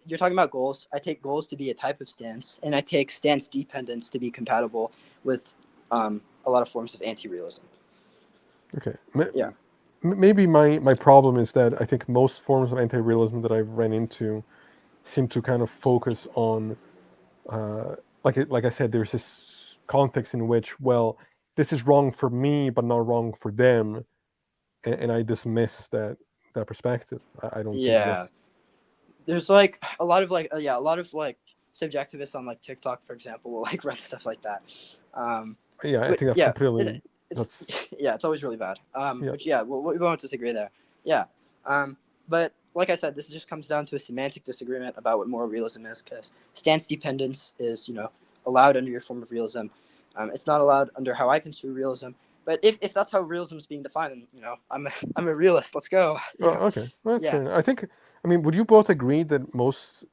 S2: you're talking about goals. I take goals to be a type of stance, and I take stance dependence to be compatible with a lot of forms of anti-realism.
S1: Okay. Maybe my problem is that I think most forms of anti-realism that I've ran into seem to kind of focus on, like I said, there's this context in which, well, this is wrong for me, but not wrong for them, and I dismiss that perspective. I don't.
S2: Yeah, there's like a lot of subjectivists on like TikTok, for example, will like run stuff like that.
S1: I think that's completely.
S2: It's always really bad. Which we won't disagree there. Yeah, but like I said, this just comes down to a semantic disagreement about what moral realism is, because stance dependence is, allowed under your form of realism. It's not allowed under how I construe realism. But if that's how realism is being defined, then I'm a realist. Let's go.
S1: Okay, well, that's
S2: Yeah.
S1: fair. I mean, would you both agree that most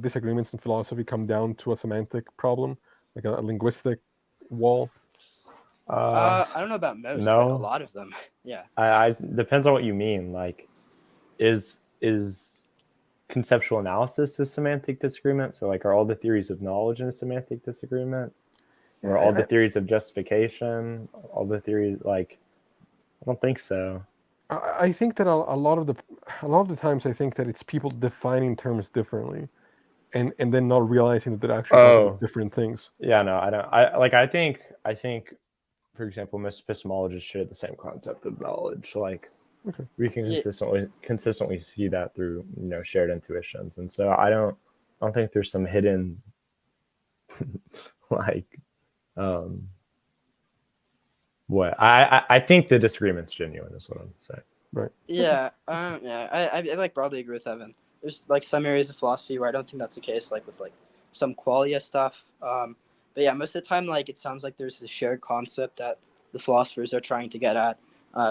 S1: disagreements in philosophy come down to a semantic problem, like a linguistic wall?
S2: I don't know about most, but a
S3: No,
S2: lot of them. Yeah.
S3: I depends on what you mean. Like, is conceptual analysis a semantic disagreement? So, like, are all the theories of knowledge in a semantic disagreement, or all the theories of justification, all the theories? Like, I don't think so.
S1: I think that a lot of the times I think that it's people defining terms differently, and then not realizing that they're actually talking about different things.
S3: Yeah, no, I don't. I think, for example, most epistemologists share the same concept of knowledge. Like,
S1: Okay.
S3: we can consistently see that through shared intuitions, and so I don't think there's some hidden like what I think the disagreement's genuine is what I'm saying.
S1: Right.
S2: Yeah. I like broadly agree with Evan. There's like some areas of philosophy where I don't think that's the case, like with like some qualia stuff. But yeah, most of the time, like it sounds like there's this shared concept that the philosophers are trying to get at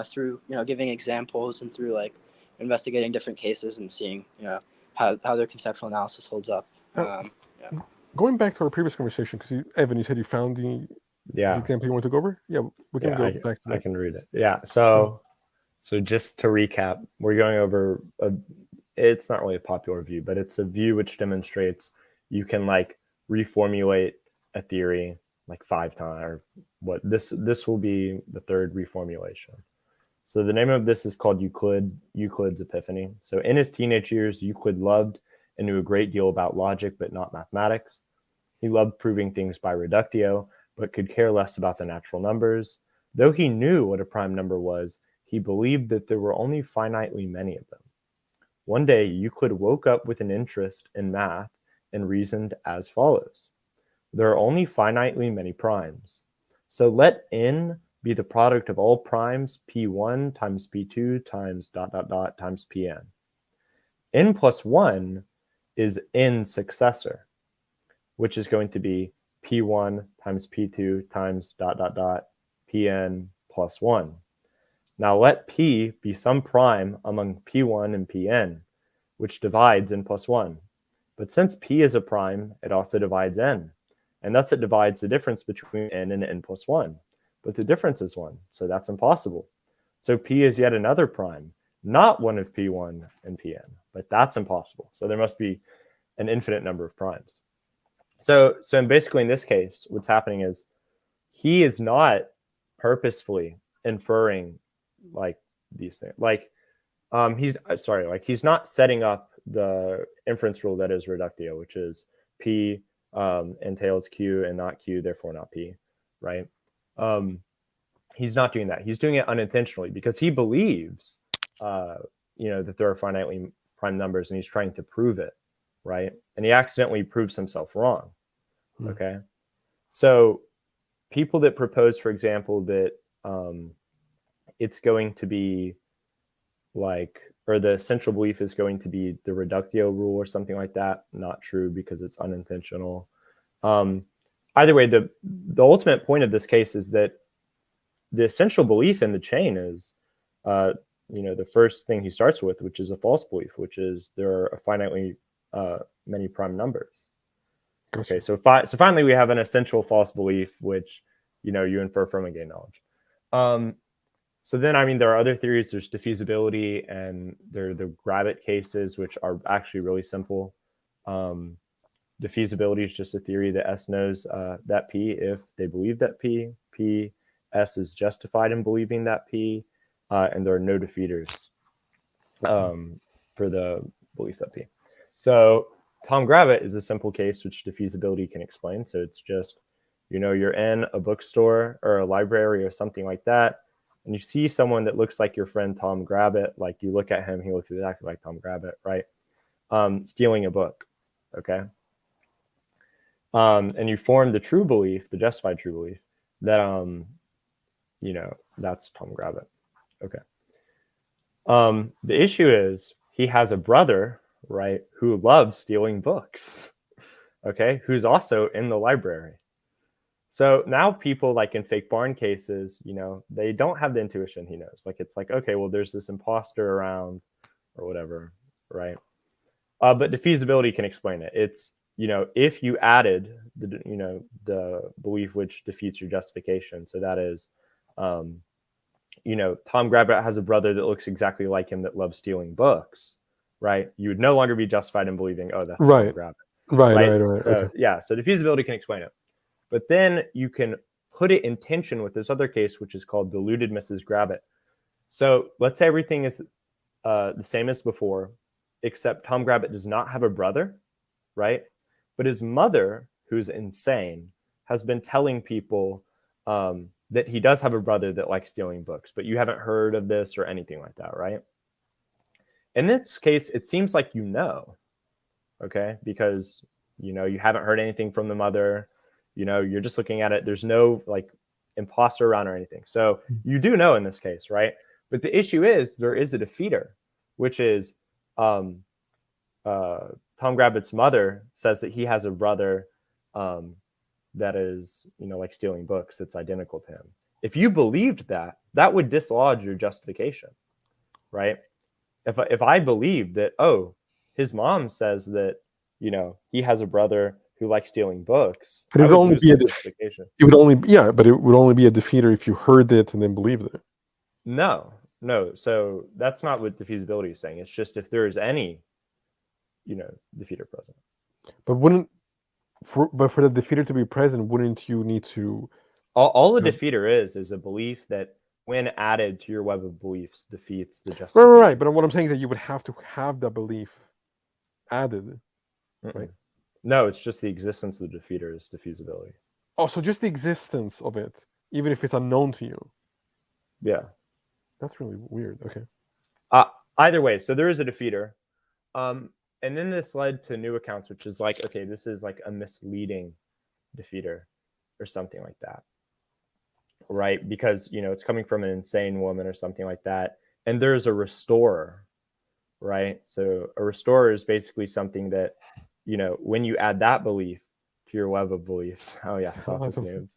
S2: through giving examples and through like investigating different cases and seeing how their conceptual analysis holds up.
S1: Going back to our previous conversation, because Evan, you said you found the example you want to go over. Yeah, we can go back to that.
S3: I can read it. Yeah. So just to recap, we're going over it's not really a popular view, but it's a view which demonstrates you can like reformulate a theory like 5 times, or what this will be the third reformulation. So the name of this is called Euclid's Epiphany. So in his teenage years, Euclid loved and knew a great deal about logic, but not mathematics. He loved proving things by reductio, but could care less about the natural numbers. Though he knew what a prime number was, he believed that there were only finitely many of them. One day, Euclid woke up with an interest in math and reasoned as follows. There are only finitely many primes. So let n be the product of all primes p1 times p2 times ... times pn. N plus 1 is n successor, which is going to be p1 times p2 times ... pn plus 1. Now let p be some prime among p1 and pn, which divides n plus 1. But since p is a prime, it also divides n. And thus it divides the difference between n and n plus 1. But the difference is 1, so that's impossible. So p is yet another prime, not one of p1 and pn, but that's impossible. So there must be an infinite number of primes. So basically in this case, what's happening is he is not purposefully inferring like these things. Like he's not setting up the inference rule that is reductio, which is p entails q and not q, therefore not p, right? He's not doing that. He's doing it unintentionally because he believes that there are finitely prime numbers and he's trying to prove it, right? And he accidentally proves himself wrong. Okay. So people that propose, for example, that it's going to be like, or the central belief is going to be the reductio rule or something like that, not true because it's unintentional. Either way, the ultimate point of this case is that the essential belief in the chain is the first thing he starts with, which is a false belief, which is there are finitely many prime numbers. Okay, so finally we have an essential false belief, which you infer from a gain knowledge. So then, there are other theories. There's diffeasibility, and there are the Gravitt cases, which are actually really simple. Diffeasibility is just a theory that S knows that P if they believe that P S is justified in believing that P, and there are no defeaters for the belief that P. So Tom Gravitt is a simple case which diffeasibility can explain. So it's just, you're in a bookstore or a library or something like that, and you see someone that looks like your friend Tom Gravitt, like you look at him, he looks exactly like Tom Gravitt, right? Stealing a book, okay? And you form the true belief, the justified true belief, that, that's Tom Gravitt, okay? The issue is he has a brother, right, who loves stealing books, okay, who's also in the library. So now people, like in fake barn cases, they don't have the intuition he knows. Like, it's like, okay, well, there's this imposter around or whatever, right? But defeasibility can explain it. It's, if you added the belief which defeats your justification. So that is, Tom Grabbit has a brother that looks exactly like him that loves stealing books, right? You would no longer be justified in believing, oh, that's Tom
S1: Right.
S3: Grabbit.
S1: Right.
S3: So,
S1: Okay.
S3: yeah, so defeasibility can explain it. But then you can put it in tension with this other case, which is called deluded Mrs. Grabbit. So let's say everything is the same as before, except Tom Grabbit does not have a brother, right? But his mother, who's insane, has been telling people that he does have a brother that likes stealing books, but you haven't heard of this or anything like that, right? In this case, it seems like okay? Because, you haven't heard anything from the mother. You're just looking at it. There's no like imposter around or anything. So you do know in this case, right? But the issue is there is a defeater, which is Tom Grabbit's mother says that he has a brother that is, like stealing books. It's identical to him. If you believed that, that would dislodge your justification, right? If I believe that, oh, his mom says that, he has a brother who likes stealing books,
S1: But it would only be a
S3: justification.
S1: It would only, but it would only be a defeater if you heard it and then believed it.
S3: No. So that's not what defeasibility is saying. It's just if there is any, defeater present.
S1: But for the defeater to be present, wouldn't you need to?
S3: All a defeater is a belief that, when added to your web of beliefs, defeats the justification.
S1: Right. But what I'm saying is that you would have to have that belief added. Right.
S3: No, it's just the existence of the defeater is defeasibility.
S1: Oh, so just the existence of it, even if it's unknown to you.
S3: Yeah.
S1: That's really weird. Okay.
S3: Either way, so there is a defeater. And then this led to new accounts, which is like, okay, this is like a misleading defeater or something like that. Right? Because, it's coming from an insane woman or something like that. And there's a restorer, right? So a restorer is basically something that, when you add that belief to your web of beliefs, oh yeah, Sophist names.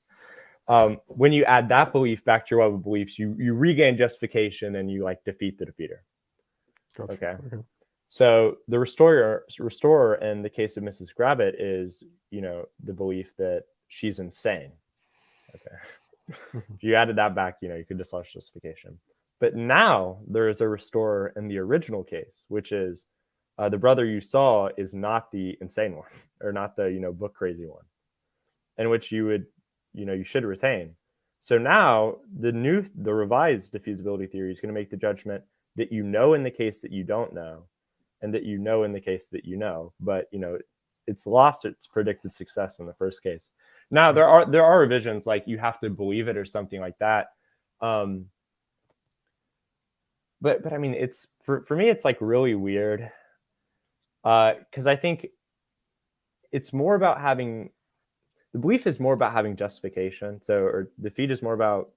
S3: When you add that belief back to your web of beliefs, you regain justification and you like defeat the defeater.
S1: Gotcha.
S3: Okay. So the restorer in the case of Mrs. Grabbit is, the belief that she's insane. Okay. If you added that back, you could dislodge justification. But now there is a restorer in the original case, which is the brother you saw is not the insane one, or not the, book crazy one, in which you would, you should retain. So now the revised defeasibility theory is going to make the judgment that in the case that you don't know, and that in the case that but it's lost its predicted success in the first case. Now there are revisions, like you have to believe it or something like that. But I mean, it's for me, it's like really weird. Because I think it's more about the belief is more about having justification. So, or defeat is more about,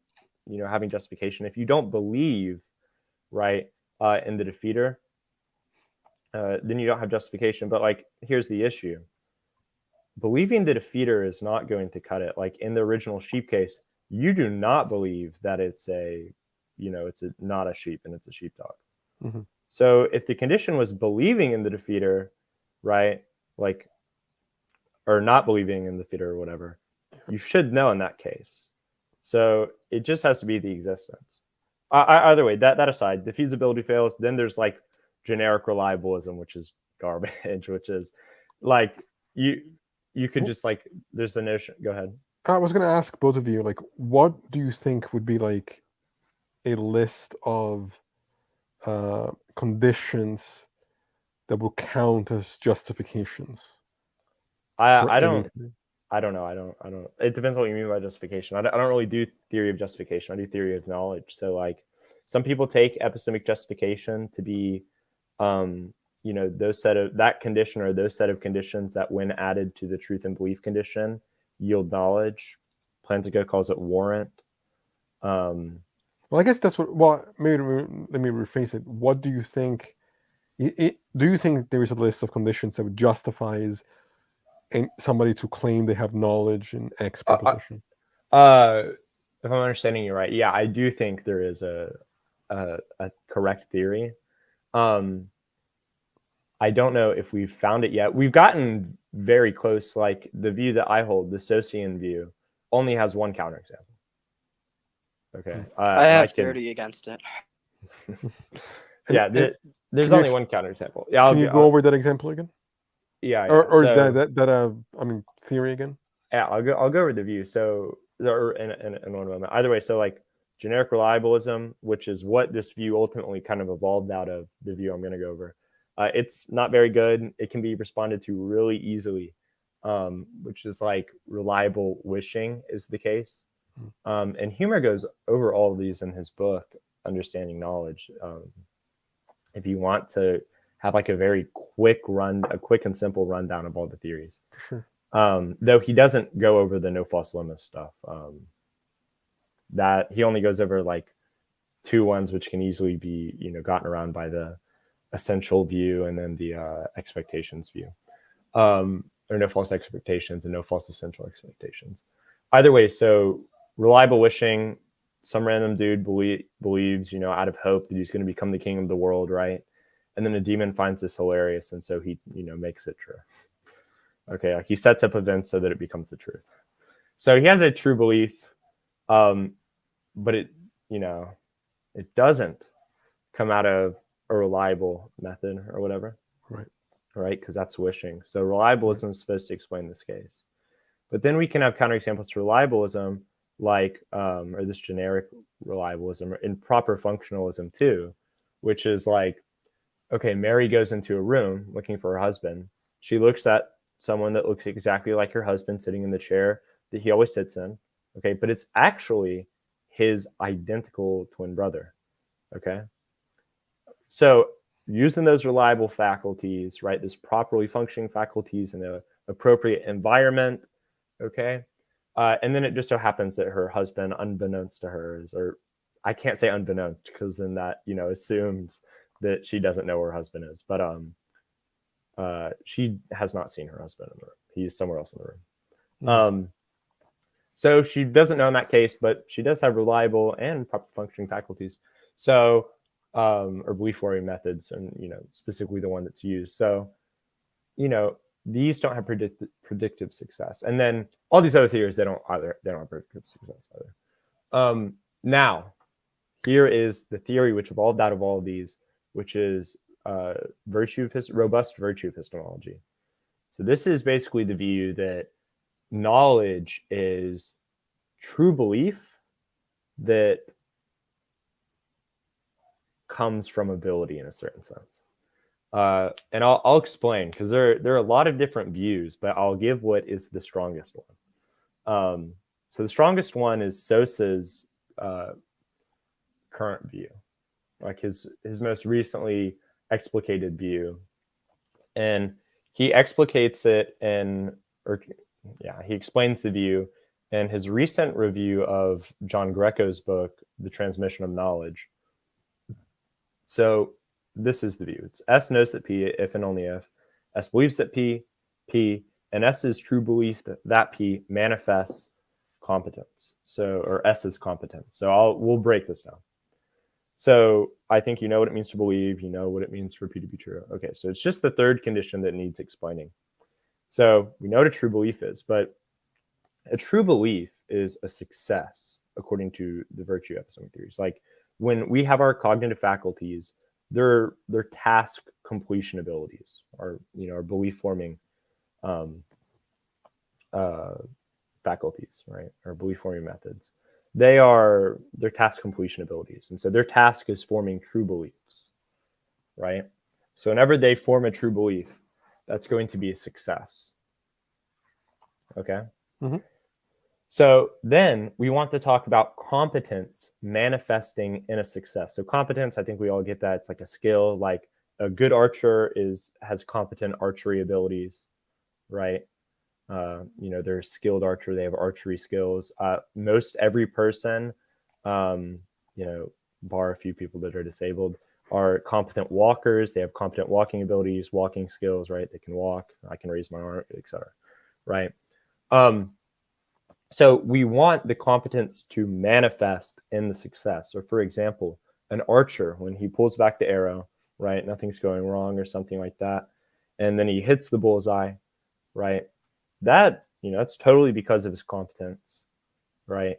S3: having justification. If you don't believe, right, in the defeater, then you don't have justification. But like, here's the issue. Believing the defeater is not going to cut it. Like in the original sheep case, you do not believe that it's not a sheep and it's a sheepdog.
S1: Mm-hmm.
S3: So if the condition was believing in the defeater, right, like, or not believing in the defeater or whatever, you should know in that case. So it just has to be the existence. Either way, that aside, the feasibility fails. Then there's like generic reliabilism, which is garbage, which is like you could just like, there's a notion. Go ahead.
S1: I was going to ask both of you, like, what do you think would be like a list of conditions that will count as justifications?
S3: I don't know. It depends on what you mean by justification. I don't really do theory of justification. I do theory of knowledge. So like, some people take epistemic justification to be, that condition or those set of conditions that, when added to the truth and belief condition, yield knowledge. Plantinga calls it warrant.
S1: Well, I guess that's what. Well, maybe let me rephrase it. What do you think Do you think there is a list of conditions that justifies somebody to claim they have knowledge in X proposition?
S3: If I'm understanding you right, yeah, I do think there is a correct theory. I don't know if we've found it yet. We've gotten very close. Like the view that I hold, the Socian view, only has one counterexample. Okay,
S2: I have 30 against it.
S3: Yeah, there's only one counterexample. Yeah,
S1: can you go over that example again?
S3: Yeah,
S1: or
S3: so,
S1: that theory again.
S3: Yeah, I'll go over the view. So, or in one moment. Either way, so like generic reliabilism, which is what this view ultimately kind of evolved out of, the view I'm going to go over. It's not very good. It can be responded to really easily, which is like reliable wishing is the case. And Humer goes over all of these in his book, Understanding Knowledge. If you want to have like a very quick and simple rundown of all the theories.
S1: Sure.
S3: Though he doesn't go over the no false lemma stuff. That he only goes over like two ones, which can easily be, gotten around by the essential view and then the expectations view. Or no false expectations and no false essential expectations. Either way, so reliable wishing, some random dude believes, out of hope that he's going to become the king of the world, right? And then a demon finds this hilarious, and so he, makes it true. Okay, like he sets up events so that it becomes the truth. So he has a true belief, but it doesn't come out of a reliable method or whatever. Right, because that's wishing. So reliabilism is supposed to explain this case. But then we can have counterexamples to reliabilism, like, or this generic reliabilism, or improper functionalism too, which is like, okay, Mary goes into a room looking for her husband. She looks at someone that looks exactly like her husband sitting in the chair that he always sits in. Okay, but it's actually his identical twin brother. Okay, so using those reliable faculties, right, this properly functioning faculties in an appropriate environment, okay, and then it just so happens that her husband, unbeknownst to her, or I can't say unbeknownst because then that assumes that she doesn't know where her husband is, but she has not seen her husband in the room. He's somewhere else in the room. So she doesn't know in that case, but she does have reliable and proper functioning faculties. So, or belief forming methods, and specifically the one that's used. So, these don't have predictive success, and then all these other theories they don't have predictive success either. Now, here is the theory which evolved out of all of these, which is robust virtue epistemology. So this is basically the view that knowledge is true belief that comes from ability in a certain sense. And I'll explain, because there are a lot of different views, but I'll give what is the strongest one. So the strongest one is Sosa's current view, like his most recently explicated view. And he explicates it he explains the view in his recent review of John Greco's book, The Transmission of Knowledge. So this is the view. It's S knows that P, if and only if. S believes that P, and S is true belief that P manifests competence. So, or S is competence. So we'll break this down. So I think you know what it means to believe. You know what it means for P to be true. Okay, so it's just the third condition that needs explaining. So we know what a true belief is, but a true belief is a success according to the virtue epistemic theories. Like when we have our cognitive faculties, they're task completion abilities, or our belief forming faculties, right? Or belief forming methods. They're task completion abilities. And so their task is forming true beliefs, right? So whenever they form a true belief, that's going to be a success. Okay?
S1: Mm-hmm.
S3: So then we want to talk about competence manifesting in a success. So competence, I think we all get that. It's like a skill, like a good archer has competent archery abilities, right? They're a skilled archer. They have archery skills. Most every person, bar a few people that are disabled, are competent walkers. They have competent walking abilities, walking skills, right? They can walk. I can raise my arm, etc. Right? So we want the competence to manifest in the success. So, for example, an archer, when he pulls back the arrow, right, nothing's going wrong or something like that, and then he hits the bullseye, right? That, it's totally because of his competence, right?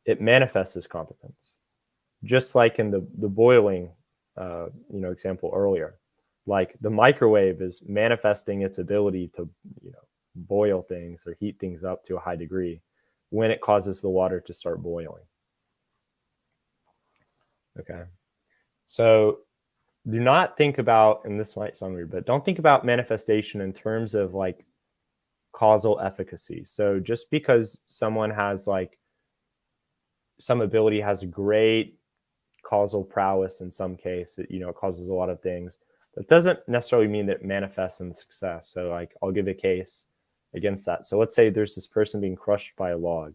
S3: It manifests his competence, just like in the boiling, example earlier. Like the microwave is manifesting its ability to, boil things or heat things up to a high degree when it causes the water to start boiling. Okay. So do not think about, and this might sound weird, but don't think about manifestation in terms of like causal efficacy. So just because someone has like some ability has a great causal prowess in some case, it causes a lot of things, that doesn't necessarily mean that it manifests in success. So like I'll give a case against that. So let's say there's this person being crushed by a log,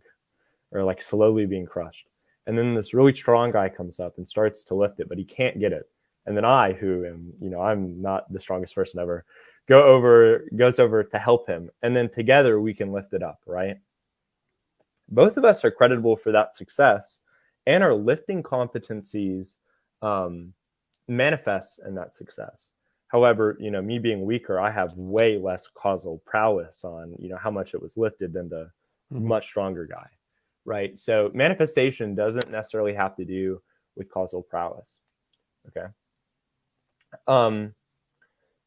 S3: or like slowly being crushed, and then this really strong guy comes up and starts to lift it, but he can't get it. And then I, who am, I'm not the strongest person ever, goes over to help him, and then together we can lift it up, right? Both of us are creditable for that success, and our lifting competencies manifests in that success. However, me being weaker, I have way less causal prowess on, how much it was lifted than the much stronger guy, right? So manifestation doesn't necessarily have to do with causal prowess. Okay.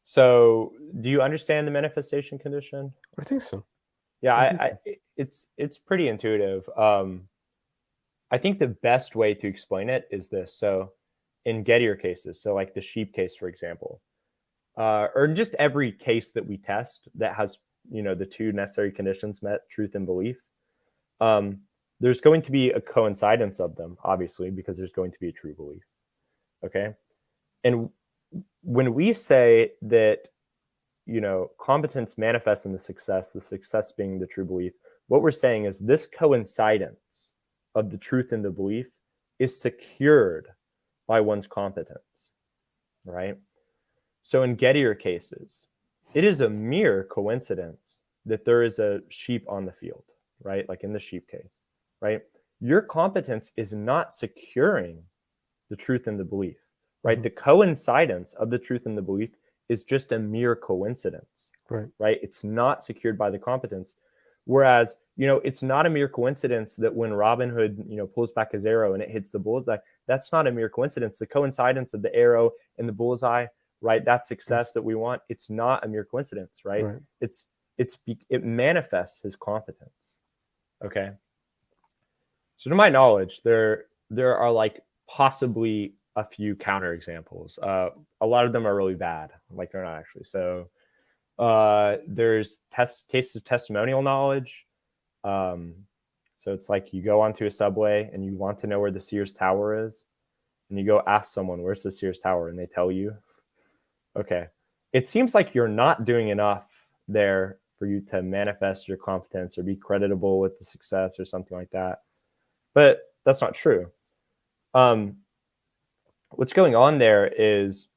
S3: So do you understand the manifestation condition?
S1: I think so.
S3: Yeah, it's pretty intuitive. I think the best way to explain it is this. So in Gettier cases, so like the sheep case, for example, or just every case that we test that has, the two necessary conditions met, truth and belief, there's going to be a coincidence of them, obviously, because there's going to be a true belief. Okay. And when we say that, competence manifests in the success being the true belief, what we're saying is this coincidence of the truth and the belief is secured by one's competence, right? So in Gettier cases, it is a mere coincidence that there is a sheep on the field, right? Like in the sheep case, right? Your competence is not securing the truth and the belief, right? The coincidence of the truth and the belief is just a mere coincidence, right? It's not secured by the competence. Whereas, it's not a mere coincidence that when Robin Hood, pulls back his arrow and it hits the bullseye, that's not a mere coincidence. The coincidence of the arrow and the bullseye, right? That success that we want, it's not a mere coincidence, right? It manifests his competence. Okay. So to my knowledge, there are like possibly a few counterexamples. A lot of them are really bad, like they're not actually. So there's cases of testimonial knowledge. So it's like you go onto a subway and you want to know where the Sears Tower is, and you go ask someone, where's the Sears Tower? And they tell you. Okay. It seems like you're not doing enough there for you to manifest your competence or be creditable with the success or something like that. But that's not true. What's going on there is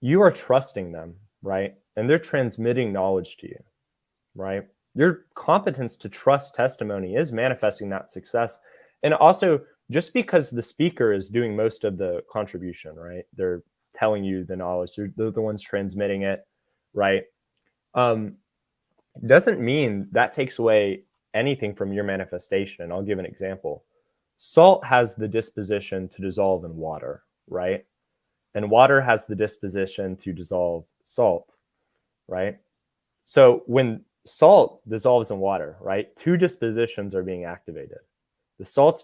S3: you are trusting them, right? And they're transmitting knowledge to you, right? Your competence to trust testimony is manifesting that success. And also, just because the speaker is doing most of the contribution, right? They're telling you the knowledge, they're the ones transmitting it, right? Doesn't mean that takes away anything from your manifestation. And I'll give an example. Salt has the disposition to dissolve in water, right? And water has the disposition to dissolve salt, right? So when salt dissolves in water, right, two dispositions are being activated. The salt's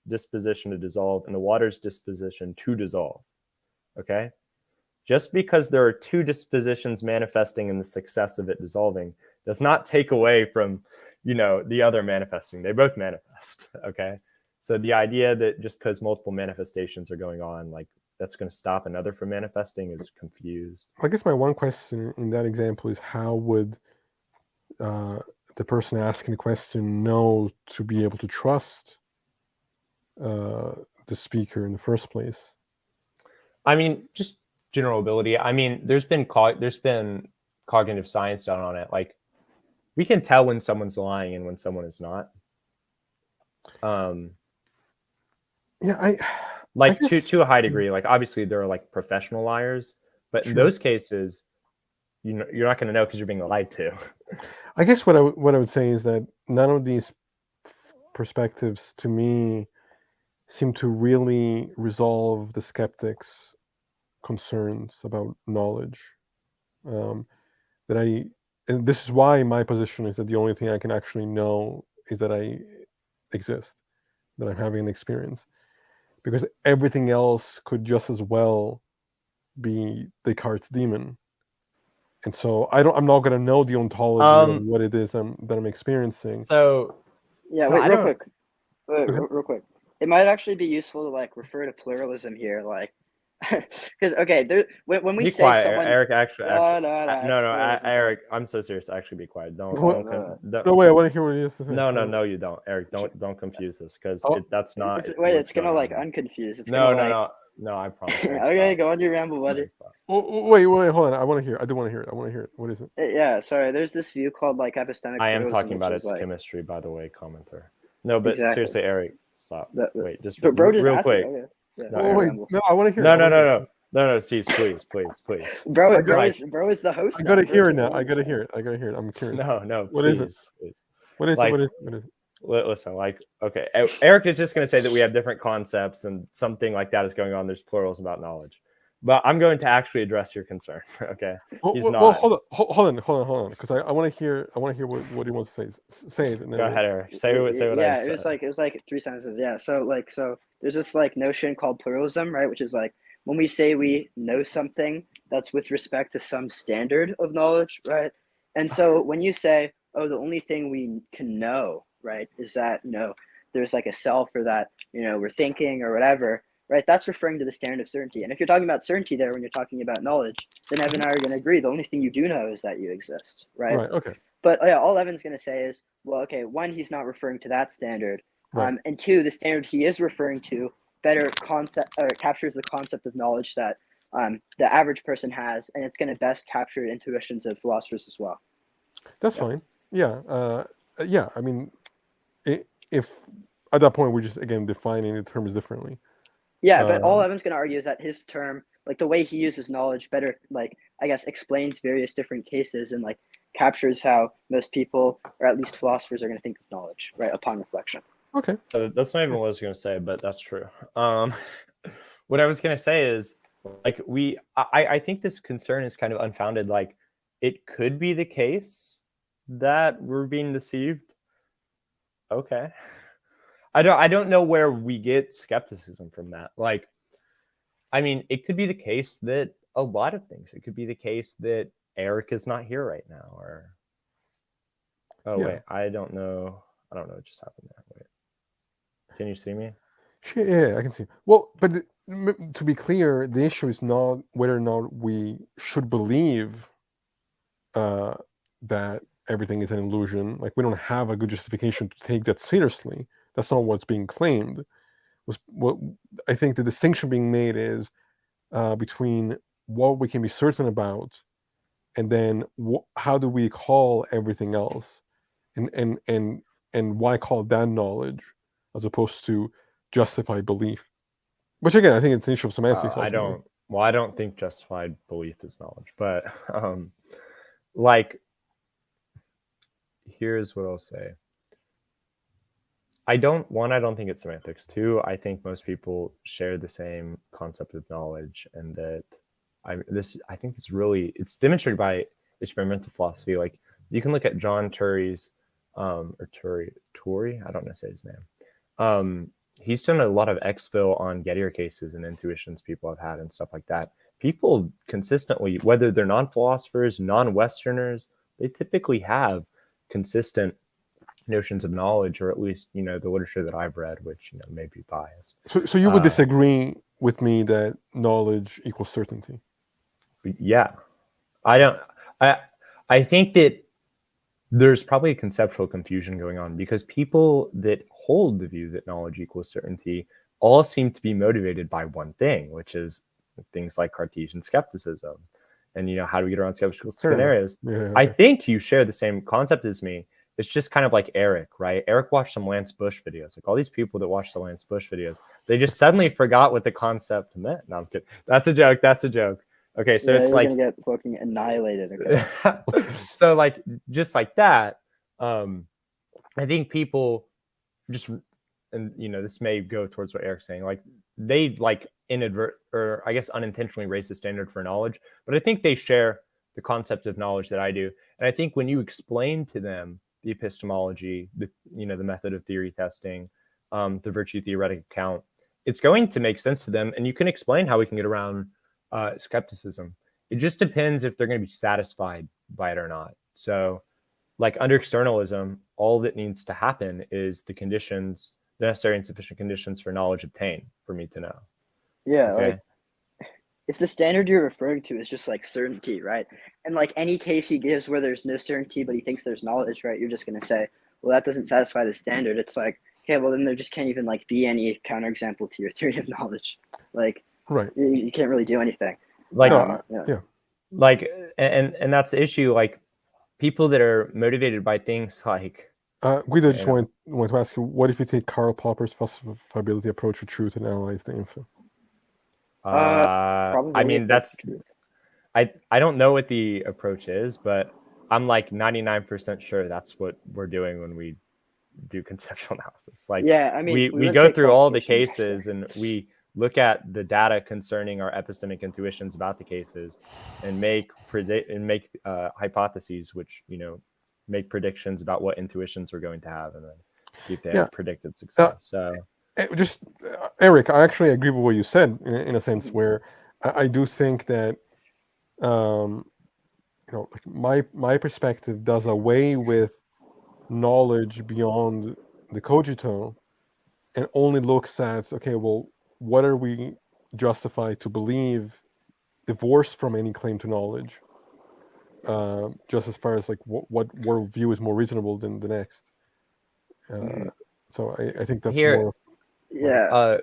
S3: disposition to dissolve and the water's disposition to dissolve, okay? Just because there are two dispositions manifesting in the success of it dissolving does not take away from, the other manifesting. They both manifest, okay? So the idea that just because multiple manifestations are going on, like that's going to stop another from manifesting is confused.
S1: I guess my one question in that example is how would the person asking the question know to be able to trust the speaker in the first place?
S3: I mean, just general ability. I mean, there's been cognitive science done on it. Like, we can tell when someone's lying and when someone is not.
S1: Yeah,
S3: like
S1: guess,
S3: to a high degree. Like, obviously there are like professional liars, but in
S1: sure.
S3: those cases, you're not going to know because you're being lied to.
S1: I guess what I would say is that none of these perspectives, to me, seem to really resolve the skeptics' concerns about knowledge. And this is why my position is that the only thing I can actually know is that I exist, that I'm having an experience, because everything else could just as well be Descartes' demon. And so I'm not going to know the ontology of what it is that I'm experiencing.
S3: So
S2: yeah,
S3: so
S2: wait,
S3: I
S2: real
S3: don't-
S2: quick. Real quick. It might actually be useful to like refer to pluralism here, like, because okay, there when we
S3: be
S2: say
S3: quiet,
S2: someone,
S3: Eric. Actually,
S2: no,
S3: Eric. I'm so serious. Actually, be quiet. Don't.
S1: No, wait, I want to hear what he has to say.
S3: No, you don't, Eric. Don't confuse this because that's not.
S2: It's gonna like unconfuse. It's
S3: no,
S2: gonna, like...
S3: no. I promise.
S2: Okay, go on your ramble, buddy.
S1: Wait, hold on. I want to hear. I do want to hear it. I want to hear it. What is it?
S2: Yeah, sorry. There's this view called like epistemic.
S3: I am talking about
S2: its
S3: like, chemistry, by the way, commenter. No, but
S2: exactly.
S3: Seriously, Eric, stop. Wait, just
S2: but bro, just
S3: real
S2: ask
S3: quick.
S2: Okay. Yeah,
S1: No, I want to hear.
S3: No, cease, please.
S2: Bro is the host.
S1: I gotta hear it now. I gotta hear it. I'm curious.
S3: No.
S1: What
S3: please,
S1: is it?
S3: Please.
S1: What is
S3: like,
S1: it? What is it?
S3: Listen, like, okay, Eric is just going to say that we have different concepts and something like that is going on. There's plurals about knowledge, but I'm going to actually address your concern. Okay, he's not.
S1: Well, hold on, because I want to hear what he wants to say. Say it.
S3: Go ahead, Eric. Say what
S2: yeah,
S3: I said.
S2: it was like 3 sentences. Yeah, so there's this like notion called pluralism, right? Which is like when we say we know something that's with respect to some standard of knowledge, right? And so when you say, oh, the only thing we can know, right, is that, there's like a self, or that, we're thinking or whatever, right? That's referring to the standard of certainty. And if you're talking about certainty there, when you're talking about knowledge, then Evan and I are going to agree. The only thing you do know is that you exist, right?
S1: Right, okay.
S2: But yeah, all Evan's going to say is, well, okay, one, he's not referring to that standard. Right. And two, the standard he is referring to better captures the concept of knowledge that the average person has, and it's going to best capture intuitions of philosophers as well.
S1: That's fine. Yeah. Yeah. I mean, if at that point we're just again defining the terms differently.
S2: Yeah, but all Evan's going to argue is that his term, like the way he uses knowledge, better, like, I guess, explains various different cases and like captures how most people, or at least philosophers, are going to think of knowledge, right, upon reflection.
S1: Okay.
S3: That's not even what I was going to say, but that's true. What I was going to say is, like, I think this concern is kind of unfounded. Like, it could be the case that we're being deceived. Okay. I don't know where we get skepticism from that. Like, I mean, it could be the case that a lot of things. It could be the case that Eric is not here right now, or wait, I don't know what just happened there. Wait. Can you see me?
S1: Yeah, I can see. Well, but to be clear, the issue is not whether or not we should believe that everything is an illusion. Like, we don't have a good justification to take that seriously. That's not what's being claimed. What I think the distinction being made is between what we can be certain about, and then how do we call everything else, and why call that knowledge as opposed to justified belief. Which again, I think it's an issue of semantics.
S3: I don't think justified belief is knowledge, but like, here's what I'll say. I don't think it's semantics. Two, I think most people share the same concept of knowledge, and that I think it's demonstrated by experimental philosophy. Like, you can look at John Turry's Turry, I don't know how to say his name. He's done a lot of exfil on Gettier cases and intuitions people have had and stuff like that. People consistently, whether they're non-philosophers, non-Westerners, they typically have consistent notions of knowledge, or at least, the literature that I've read, which, may be biased.
S1: So you would disagree with me that knowledge equals certainty?
S3: Yeah. I think that there's probably a conceptual confusion going on, because people that hold the view that knowledge equals certainty all seem to be motivated by one thing, which is things like Cartesian skepticism, and how do we get around skeptical
S1: Fair enough.
S3: scenarios.
S1: Yeah.
S3: I think you share the same concept as me. It's just kind of like Eric, right? Eric watched some Lance Bush videos. Like all these people that watch the Lance Bush videos, they just suddenly forgot what the concept meant. No, I'm kidding. That's a joke. That's a joke. Okay, so it's
S2: you're
S3: like
S2: gonna get fucking annihilated. Okay.
S3: so like just like that. I think people just, and this may go towards what Eric's saying, like they like or I guess unintentionally raise the standard for knowledge, but I think they share the concept of knowledge that I do. And I think when you explain to them the epistemology, the method of theory testing, the virtue theoretic account, it's going to make sense to them, and you can explain how we can get around skepticism. It just depends if they're going to be satisfied by it or not. So like under externalism, all that needs to happen is the conditions, the necessary and sufficient conditions for knowledge obtained for me to know.
S2: Yeah,
S3: Okay?
S2: like if the standard you're referring to is just like certainty, right? And like any case he gives where there's no certainty but he thinks there's knowledge, right? You're just gonna say, well, that doesn't satisfy the standard. It's like, okay, well then there just can't even like be any counterexample to your theory of knowledge. Like,
S1: Right.
S2: you can't really do anything.
S3: Like,
S1: yeah.
S3: Like, and that's the issue. Like, people that are motivated by things like.
S1: Guido, just want to ask you, what if you take Karl Popper's falsifiability approach to truth and analyze the info?
S2: Probably
S3: I mean, that's. I don't know what the approach is, but I'm like 99% sure that's what we're doing when we do conceptual analysis. Like,
S2: yeah, I mean,
S3: we go through all the cases and we look at the data concerning our epistemic intuitions about the cases and make hypotheses, which make predictions about what intuitions we're going to have, and then see if they have predicted success. So
S1: just Eric, I actually agree with what you said in a sense where I do think that like my perspective does away with knowledge beyond the cogito and only looks at, okay, well, what are we justified to believe divorced from any claim to knowledge, just as far as like what worldview is more reasonable than the next. So I think that's
S3: here,
S1: more.
S2: Yeah.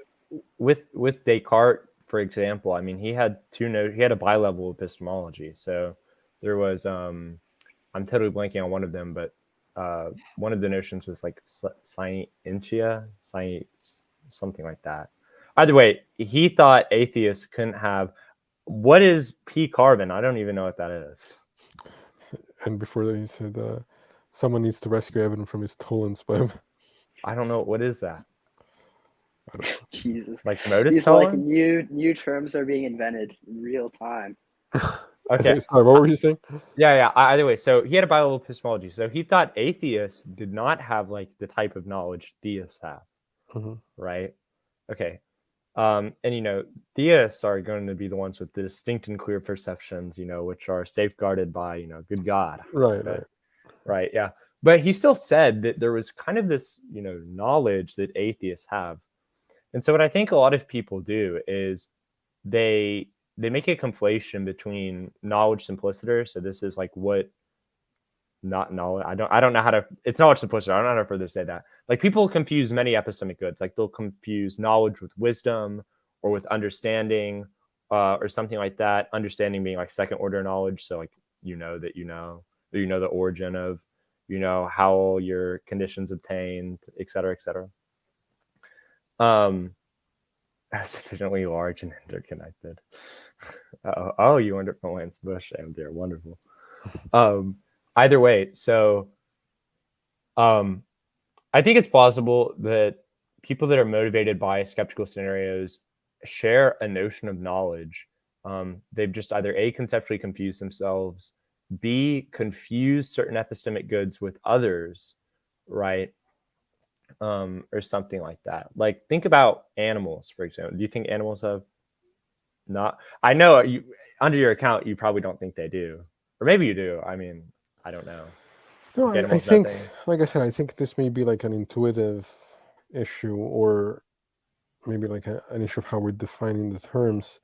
S3: With Descartes, for example, I mean, he had he had a bi-level epistemology. So there was I'm totally blanking on one of them, but one of the notions was like scientia, science, something like that. Either way, he thought atheists couldn't have. What is P carbon? I don't even know what that is.
S1: And before that, he said someone needs to rescue Evan from his Toland's web.
S3: I don't know, what is that.
S1: I don't know.
S2: Jesus.
S3: Like modus
S2: These
S3: Toland?
S2: like new terms are being invented in real time.
S1: Okay. Sorry, what were you saying?
S3: Yeah. Either way, so he had a bi-level epistemology. So he thought atheists did not have like the type of knowledge theists have, right? Okay. And theists are going to be the ones with the distinct and clear perceptions, which are safeguarded by, good God. Right. Yeah. But he still said that there was kind of this, knowledge that atheists have. And so what I think a lot of people do is they make a conflation between knowledge simpliciter. So this is like what not knowledge. I don't know how to, it's knowledge simpliciter. I don't know how to further say that. Like people confuse many epistemic goods. Like they'll confuse knowledge with wisdom or with understanding or something like that. Understanding being like second order knowledge. So like, that the origin of, how your conditions obtained, et cetera, et cetera. Sufficiently large and interconnected. Oh, you wonder from Lance Bush. Oh, they're wonderful. Either way, so I think it's plausible that people that are motivated by skeptical scenarios share a notion of knowledge. They've just either A, conceptually confused themselves, B, confuse certain epistemic goods with others, right? Or something like that. Like think about animals, for example. Do you think animals have not? I know you under your account, you probably don't think they do, or maybe you do. I mean, I don't know.
S1: No, I think, like I said, I think this may be like an intuitive issue, or maybe like an issue of how we're defining the terms.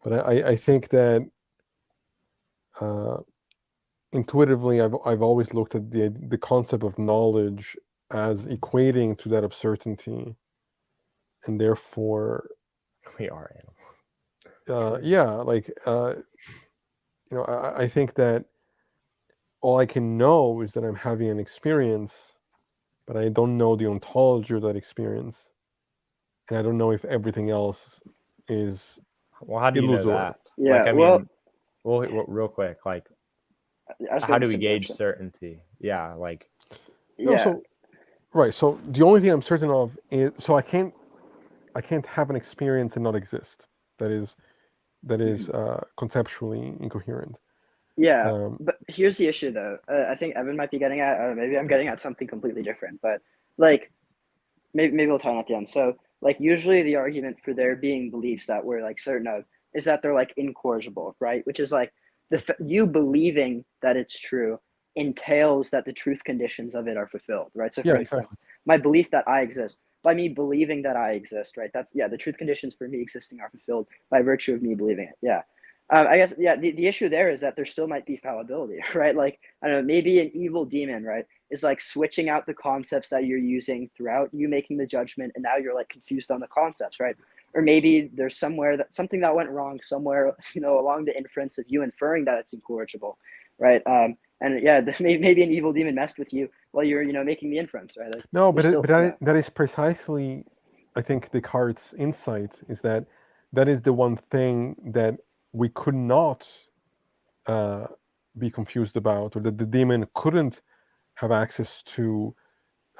S1: But I think that intuitively, I've always looked at the concept of knowledge as equating to that of certainty, and therefore
S3: we are animals.
S1: like I think that all I can know is that I'm having an experience, but I don't know the ontology of that experience, and I don't know if everything else is
S3: Well, how do you know
S1: illusory.
S3: that?
S2: Yeah.
S3: Like, I
S2: Well,
S3: mean, well, real quick, like,
S2: I was
S3: how
S2: going
S3: do
S2: to
S3: we gauge
S2: subversion.
S3: certainty? Yeah, like,
S1: No,
S2: Yeah.
S1: so right. So the only thing I'm certain of is so I can't have an experience and not exist. That is conceptually incoherent.
S2: Yeah,
S1: Um,
S2: but here's the issue though. I think Evan might be getting at, or maybe I'm getting at something completely different. But like, maybe we'll talk at the end. So, like, usually the argument for there being beliefs that we're like certain of is that they're like incorrigible, right? Which is like you believing that it's true entails that the truth conditions of it are fulfilled, right? So,
S1: yeah,
S2: for
S1: exactly.
S2: instance, my belief that I exist, by me believing that I exist, right? That's the truth conditions for me existing are fulfilled by virtue of me believing it. Yeah. I guess the issue there is that there still might be fallibility, right? Like, I don't know, maybe an evil demon, right, is like switching out the concepts that you're using throughout you making the judgment, and now you're like confused on the concepts, right? Or maybe there's something that went wrong somewhere, along the inference of you inferring that it's incorrigible, right? And yeah, maybe an evil demon messed with you while you're making the inference, right? Like,
S1: No,
S2: there's still
S1: that is precisely, I think, Descartes' insight is that that is the one thing that we could not uh, be confused about, or that the demon couldn't have access to.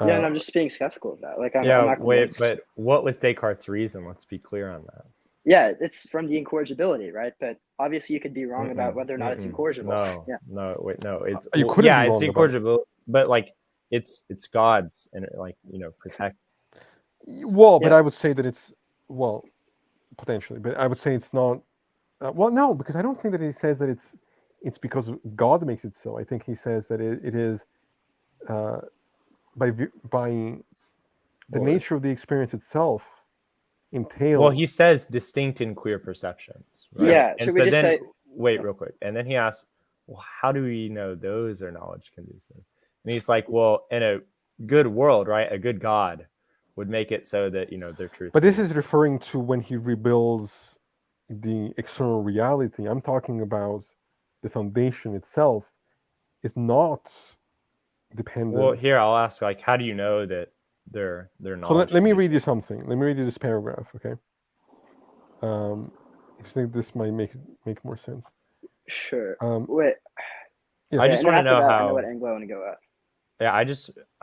S2: yeah, and
S1: Uh,
S2: I'm just being skeptical of that. Like, I'm
S3: yeah,
S2: not
S3: wait,
S2: convinced.
S3: but what was Descartes' reason? Let's be clear on that.
S2: Yeah, it's from the incorrigibility, right? But obviously, you could be wrong about
S3: Mm-mm,
S2: whether or not it's
S3: mm-mm.
S2: incorrigible.
S3: No,
S2: Yeah.
S3: no, wait, no. It's
S1: you couldn't be
S3: it's
S1: wrong about it.
S3: incorrigible, but like, it's God's, and like, protect.
S1: Well, but
S2: Yeah.
S1: I would say that it's potentially, but I would say it's not. Well, no, because I don't think that he says that it's because God makes it so. I think he says that it is uh, by the
S3: Or,
S1: nature of the experience itself
S3: well,
S1: entails.
S3: he says distinct and clear perceptions, right?
S1: Yeah,
S2: Yeah.
S3: And
S2: Should we
S3: so
S2: just
S3: then,
S2: say?
S3: wait, real quick, and then he asks, well, how do we know those are knowledge conducive? And he's like, well, in a good world, right, a good God would make it so that they're truth.
S1: but this is referring to when he rebuilds the external reality. I'm talking about the foundation itself is not dependent.
S3: Well, here I'll ask, like, how do you know that they're
S1: So
S3: knowledge?
S1: let me read you something. Let me read you this paragraph, okay? I think this might make more sense.
S2: Sure.
S1: Um,
S2: Wait.
S1: yeah.
S3: I
S2: Yeah,
S3: just
S2: and then
S3: want to
S2: after
S3: know
S2: that, I know
S3: how.
S2: what angle I want to go at.
S3: Yeah, I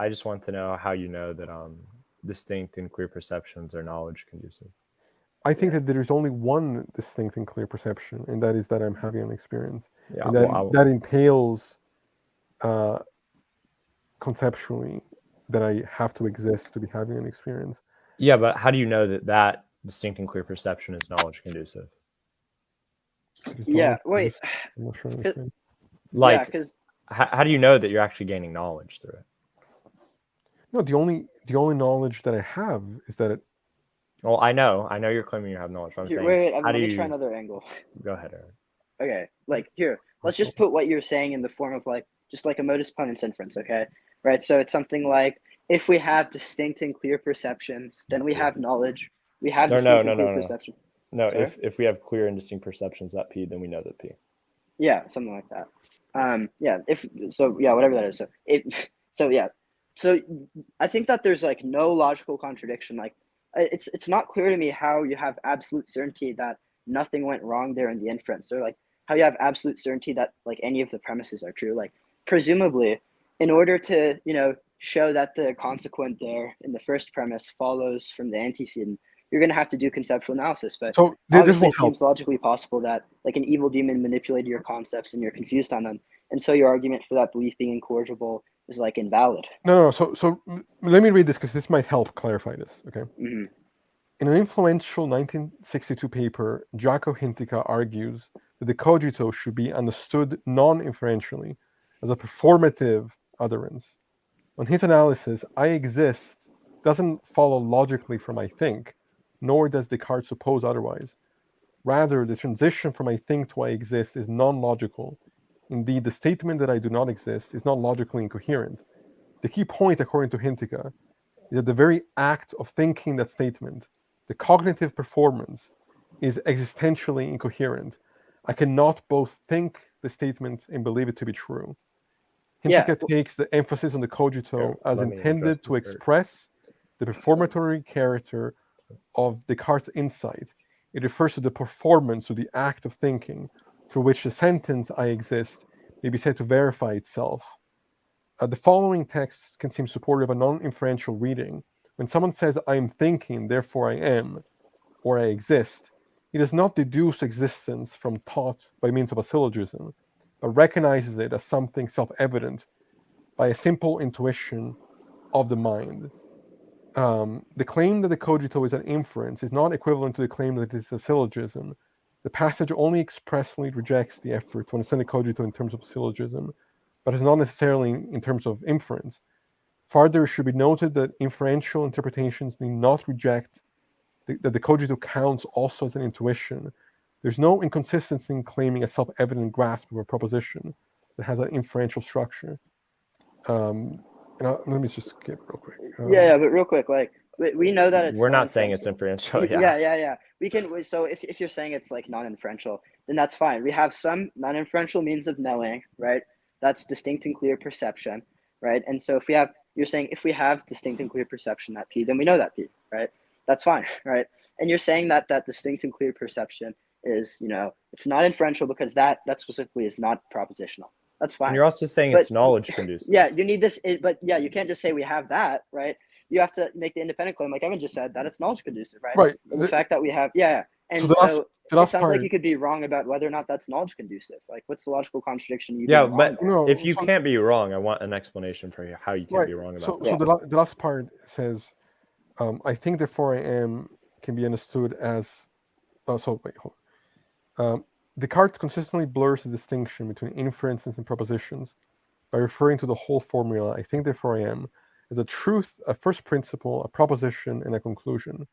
S3: just want to know how you know that distinct and clear perceptions are knowledge conducive.
S1: I think that there is only one distinct and clear perception, and that is that I'm having an experience,
S3: Yeah,
S1: and
S3: well,
S1: that entails conceptually that I have to exist to be having an experience.
S3: yeah, but how do you know that distinct and clear perception is knowledge conducive?
S2: Yeah. Wait.
S1: I'm not sure I understand.
S3: Like,
S2: Yeah, because
S3: how do you know that you're actually gaining knowledge through it?
S1: No, the only knowledge that I have is that it.
S3: Well, I know you're claiming you have knowledge. But I'm saying,
S2: wait.
S3: how
S2: Let
S3: do
S2: me
S3: you
S2: try another angle.
S3: go ahead, Eric?
S2: Okay. Like, here, let's just put what you're saying in the form of like just like a modus ponens inference. Okay. Right. So it's something like, if we have distinct and clear perceptions, then we have knowledge. We have distinct and clear perception.
S3: No,
S2: Sorry?
S3: if we have clear and distinct perceptions that P, then we know that P.
S2: Yeah, something like that. Yeah. Whatever that is. So I think that there's like no logical contradiction. Like, it's not clear to me how you have absolute certainty that nothing went wrong there in the inference, or like how you have absolute certainty that like any of the premises are true. Like, presumably, in order to show that the consequent there in the first premise follows from the antecedent, you're going to have to do conceptual analysis. But
S1: So
S2: obviously, it seems logically possible that like an evil demon manipulated your concepts and you're confused on them, and so your argument for that belief being incorrigible is like invalid.
S1: No. So let me read this because this might help clarify this. Okay.
S2: Mm-hmm.
S1: In an influential 1962 paper, Jaco Hintika argues that the cogito should be understood non-inferentially as a performative utterance. On his analysis, I exist doesn't follow logically from I think, nor does Descartes suppose otherwise. Rather, the transition from I think to I exist is non-logical. Indeed, the statement that I do not exist is not logically incoherent. The key point, according to Hintika, is that the very act of thinking that statement, the cognitive performance, is existentially incoherent. I cannot both think the statement and believe it to be true. Hintika takes the emphasis on the cogito as intended to express the performatory character of Descartes' insight. It refers to the performance, to the act of thinking, through which the sentence "I exist" may be said to verify itself. The following text can seem supportive of a non-inferential reading. When someone says, "I am thinking, therefore I am," or "I exist," he does not deduce existence from thought by means of a syllogism, but recognizes it as something self-evident by a simple intuition of the mind. The claim that the cogito is an inference is not equivalent to the claim that it is a syllogism. The passage only expressly rejects the effort to understand the cogito in terms of syllogism, but is not necessarily in terms of inference. Further, it should be noted that inferential interpretations need not reject that the cogito counts also as an intuition. There's no inconsistency in claiming a self-evident grasp of a proposition that has an inferential structure. Let me just skip real quick.
S2: Yeah, but real quick, like we know that it's.
S3: We're not saying it's inferential.
S2: Yeah. We can. So if you're saying it's like non-inferential, then that's fine. We have some non-inferential means of knowing, right? That's distinct and clear perception, right? And so you're saying if we have distinct and clear perception at P, then we know that P, right? That's fine, right? And you're saying that distinct and clear perception is, it's not inferential because that specifically is not propositional. That's fine.
S3: And you're also saying it's knowledge conducive.
S2: Yeah, you need this, but yeah, you can't just say we have that, right? You have to make the independent claim, like Evan just said, that it's knowledge conducive, right?
S1: Right.
S2: The fact that we have, and
S1: so
S2: it sounds like you could be wrong about whether or not that's knowledge conducive. Like, what's the logical contradiction?
S3: But if you can't be wrong, I want an explanation for how you can't be wrong about that.
S1: So the last part says, I think therefore I am can be understood as. Descartes consistently blurs the distinction between inferences and propositions by referring to the whole formula, I think therefore I am, as a truth, a first principle, a proposition, and a conclusion.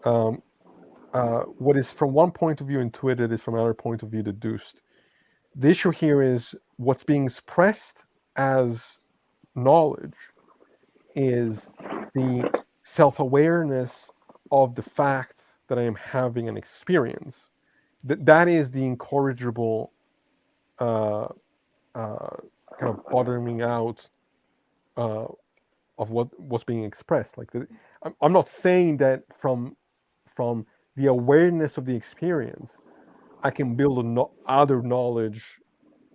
S1: What is from one point of view intuited is from another point of view deduced. The issue here is what's being expressed as knowledge is the self-awareness of the fact that I am having an experience. That is the incorrigible kind of bottoming out of what's being expressed. Like I'm not saying that from the awareness of the experience, I can build other knowledge.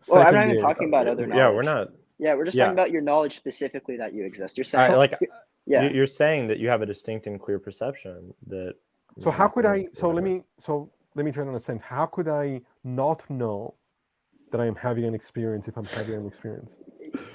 S2: Well, I'm not even talking about other knowledge.
S3: Yeah, we're not.
S2: Yeah, we're just talking about your knowledge specifically that you exist. You're saying
S3: you're saying that you have a distinct and clear perception that.
S1: So how could I? So let me try to understand. How could I not know that I am having an experience if I'm having an experience?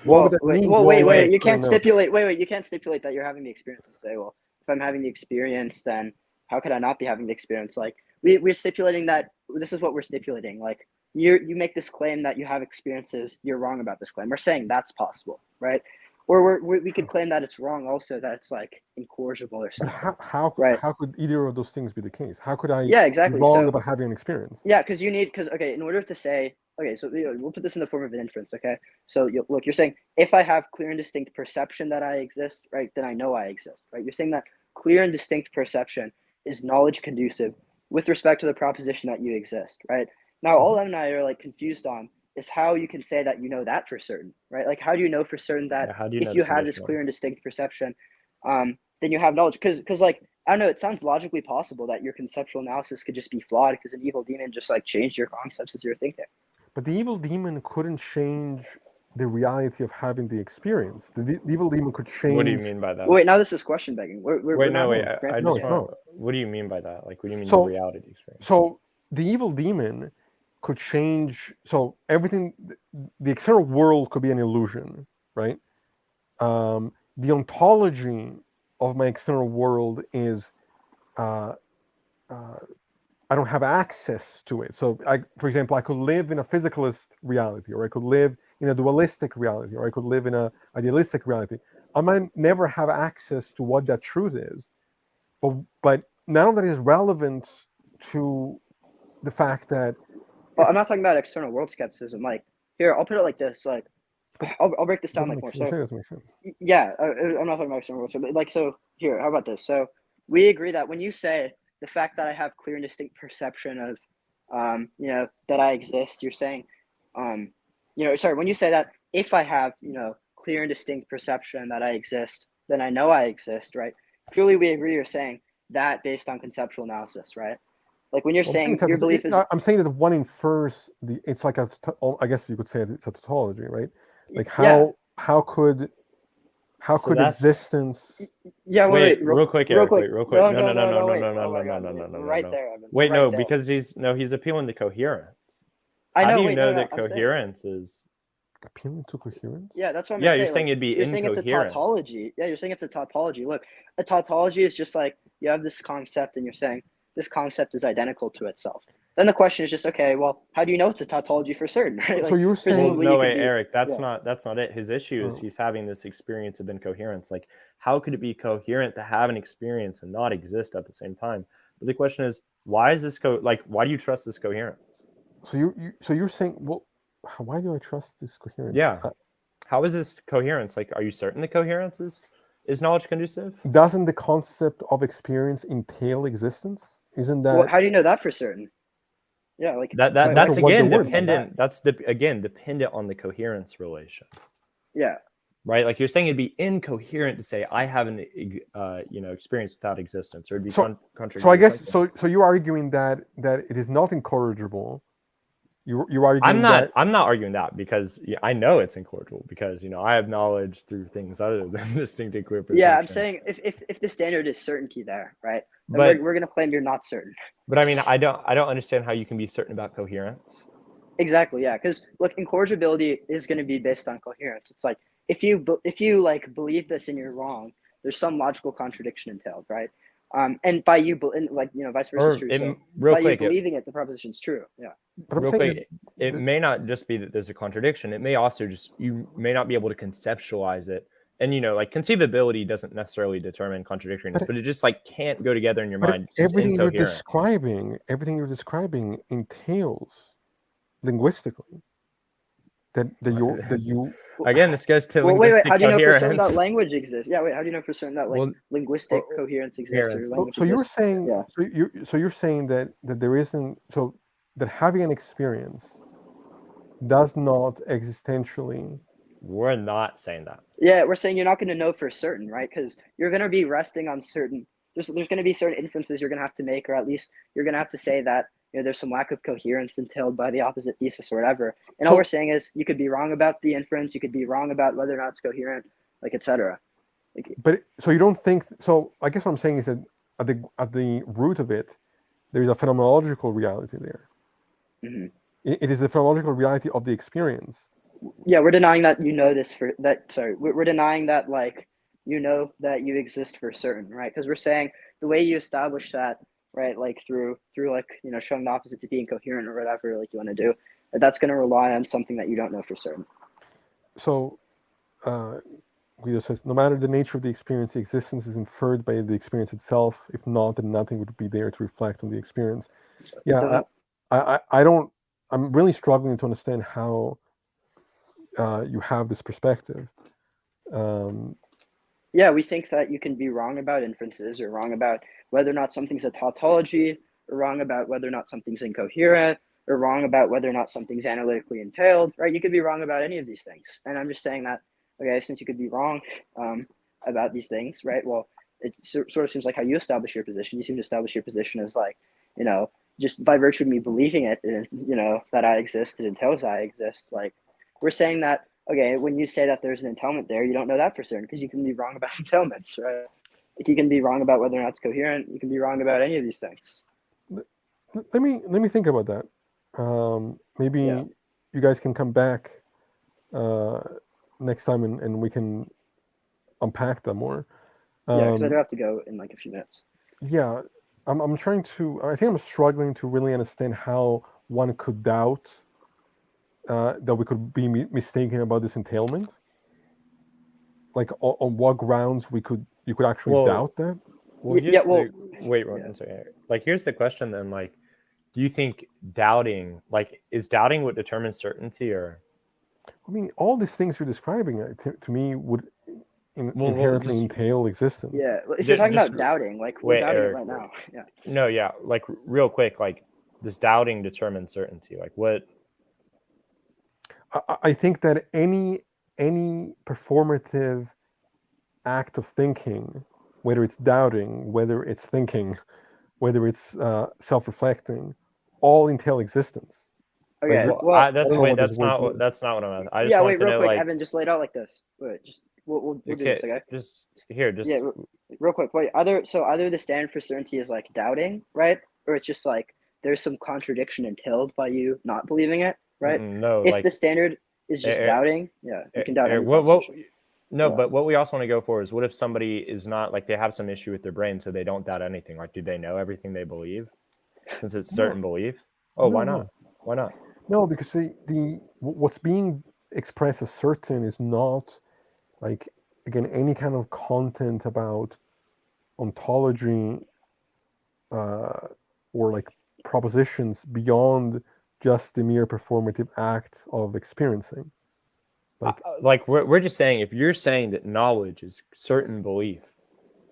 S2: Wait. You can't stipulate. Wait. You can't stipulate that you're having the experience and say, well, if I'm having the experience, then how could I not be having the experience? Like we're stipulating that this is what we're stipulating. Like you make this claim that you have experiences. You're wrong about this claim. We're saying that's possible, right? Or we could claim that it's wrong also, that it's like incorrigible or something.
S1: How could either of those things be the case? How could I
S2: exactly.
S1: be wrong about having an experience?
S2: Yeah, because in order to say, so we'll put this in the form of an inference, okay? So look, you're saying if I have clear and distinct perception that I exist, right, then I know I exist, right? You're saying that clear and distinct perception is knowledge conducive with respect to the proposition that you exist, right? Now, all Evan and I are like confused on is how you can say that you know that for certain, right? Like, how do you know for certain that if you have this clear and distinct perception, then you have knowledge? Because like, I don't know, it sounds logically possible that your conceptual analysis could just be flawed because an evil demon just like changed your concepts as you're thinking.
S1: But the evil demon couldn't change the reality of having the experience. The evil demon could change.
S3: What do you mean by that?
S2: Wait, now this is question begging.
S3: What do you mean by that? Like, what do you mean the reality of the experience?
S1: So the evil demon could change. So everything, the external world could be an illusion, right? The ontology of my external world is I don't have access to it. So, for example, I could live in a physicalist reality, or I could live in a dualistic reality, or I could live in a idealistic reality. I might never have access to what that truth is, but none of that is relevant to the fact that.
S2: Well, I'm not talking about external world skepticism. Like, here, I'll put it like this. Like, I'll break this down like more. So,
S1: doesn't make sense.
S2: Yeah, I'm not talking about external world. But like, so here, how about this? So we agree that when you say the fact that I have clear and distinct perception of, that I exist, you're saying, when you say that, if I have, clear and distinct perception that I exist, then I know I exist, right? Clearly, we agree. You're saying that based on conceptual analysis, right? Like when you're saying your belief is,
S1: I'm saying that one infers it's like I guess you could say it's a tautology, right? Like
S2: yeah.
S1: how could
S3: that's-
S1: existence?
S2: Yeah,
S3: wait, real quick, Eric. Wait, real quick.
S2: No,
S3: wait.
S2: Right there, Evan.
S3: Wait,
S2: right
S3: no,
S2: there.
S3: because he's appealing to coherence.
S2: I know.
S3: How do you
S2: wait,
S3: know
S2: no,
S3: that
S2: I'm saying-
S3: coherence is?
S1: Appealing to coherence?
S2: Yeah, that's what I'm
S3: Yeah,
S2: saying.
S3: you're saying it'd be
S2: you're saying it's a
S3: incoherent.
S2: tautology. Yeah, you're saying it's a tautology. Look, a tautology is just like you have this concept and you're saying this concept is identical to itself. Then the question is just, okay, well, how do you know it's a tautology for certain? Right?
S1: So you're saying
S3: Well, no, wait,
S2: be,
S3: Eric, that's
S2: yeah.
S3: not it. His issue is
S1: Oh.
S3: he's having this experience of incoherence. Like, how could it be coherent to have an experience and not exist at the same time? But the question is, why is this why do you trust this coherence?
S1: So you're saying, well, why do I trust this coherence?
S3: Yeah. How is this coherence? Like, are you certain the coherence is knowledge conducive?
S1: Doesn't the concept of experience entail existence? Isn't that?
S2: Well, how do you know that for certain? Yeah, like
S3: that's
S1: so
S3: again
S1: what's the
S3: dependent. That's dependent on the coherence relation.
S2: Yeah.
S3: Right, like you're saying it'd be incoherent to say I have an experience without existence, or it'd be contradictory.
S1: So I guess so you're arguing that it is not incorrigible. You're arguing
S2: I'm
S3: not arguing that because I know it's incorrigible because I have knowledge through things other than distinct clear perception.
S2: Yeah, I'm saying if the standard is certainty there, right? Then
S3: but
S2: we're gonna claim you're not certain.
S3: But I mean, I don't understand how you can be certain about coherence.
S2: Exactly, yeah. Because look, incorrigibility is going to be based on coherence. It's like if you like believe this and you're wrong, there's some logical contradiction entailed, right? And by you, vice versa is true. So by you believing it, the proposition's true. Yeah.
S1: But
S3: real quick, it may not just be that there's a contradiction. It may also just you may not be able to conceptualize it. And conceivability doesn't necessarily determine contradictoriness, but it just can't go together in your mind.
S1: Everything you're describing entails linguistically that you.
S3: Again, this goes to
S2: linguistic
S3: coherence.
S2: How do you know for certain that language exists? Yeah, wait. How do you know for certain that linguistic coherence exists? Or language
S1: so you're saying,
S2: yeah.
S1: so you're saying that there isn't that having an experience does not existentially.
S3: We're not saying that.
S2: Yeah, we're saying you're not going to know for certain, right? Because you're going to be resting on certain. There's going to be certain inferences you're going to have to make, or at least you're going to have to say that there's some lack of coherence entailed by the opposite thesis or whatever. And all we're saying is you could be wrong about the inference, you could be wrong about whether or not it's coherent, etc.
S1: But so you don't think so? I guess what I'm saying is that at the root of it, there is a phenomenological reality there.
S2: Mm-hmm.
S1: It is the phenomenological reality of the experience.
S2: Yeah, we're denying that we're denying that that you exist for certain, right? Because we're saying the way you establish that, right, through showing the opposite to being coherent or whatever you want to do, that's going to rely on something that you don't know for certain.
S1: So Guido says, no matter the nature of the experience, the existence is inferred by the experience itself. If not, then nothing would be there to reflect on the experience. Yeah, I don't. I'm really struggling to understand how you have this perspective.
S2: Yeah, we think that you can be wrong about inferences, or wrong about whether or not something's a tautology, or wrong about whether or not something's incoherent, or wrong about whether or not something's analytically entailed, right? You could be wrong about any of these things. And I'm just saying that, okay, since you could be wrong about these things, right? Well, it sort of seems like how you establish your position. You seem to establish your position as just by virtue of me believing it, that I exist, it entails I exist. We're saying that, okay, when you say that there's an entailment there, you don't know that for certain because you can be wrong about entailments, right? You can be wrong about whether or not it's coherent. You can be wrong about any of these things.
S1: Let me think about that. Maybe you guys can come back next time and we can unpack them more.
S2: Because I do have to go in a few minutes.
S1: Yeah, I'm trying to. I think I'm struggling to really understand how one could doubt that we could be mistaken about this entailment. On what grounds you could actually doubt that?
S3: Wait one second. Here's the question then. Do you think doubting, is doubting what determines certainty, or?
S1: I mean, all these things you're describing to me would inherently entail existence.
S2: Yeah, if you're talking
S3: just-
S2: about doubting, like we're
S3: wait,
S2: doubting
S3: Eric,
S2: it right now. Yeah.
S3: No, yeah, like real quick, like does doubting determine certainty? Like what?
S1: I think that any performative act of thinking, whether it's doubting, whether it's thinking, whether it's self-reflecting, all entail existence.
S2: Okay.
S1: Like,
S2: Well,
S3: that's
S1: don't know
S3: wait,
S1: what
S3: that's
S1: those words
S3: not
S1: mean.
S3: that's not what I'm asking. I just
S2: yeah.
S3: want
S2: Wait,
S3: to
S2: real
S3: know,
S2: quick,
S3: like,
S2: Evan, just lay it out like this. Wait, just we'll do this, okay?
S3: Just here, just
S2: Yeah, real quick. Wait, either the standard for certainty is like doubting, right? Or it's just like there's some contradiction entailed by you not believing it, right?
S3: no,
S2: If
S3: like
S2: the standard is just doubting, yeah, you can doubt any
S3: what
S2: proposition.
S3: no,
S2: Yeah.
S3: but what we also want to go for is what if somebody is not like they have some issue with their brain, so they don't doubt anything? Like, do they know everything they believe, since it's certain belief? Oh, why not? Why not?
S1: No, because what's being expressed as certain is not like, again, any kind of content about ontology or like propositions beyond just the mere performative act of experiencing.
S3: Like we're just saying, if you're saying that knowledge is certain belief,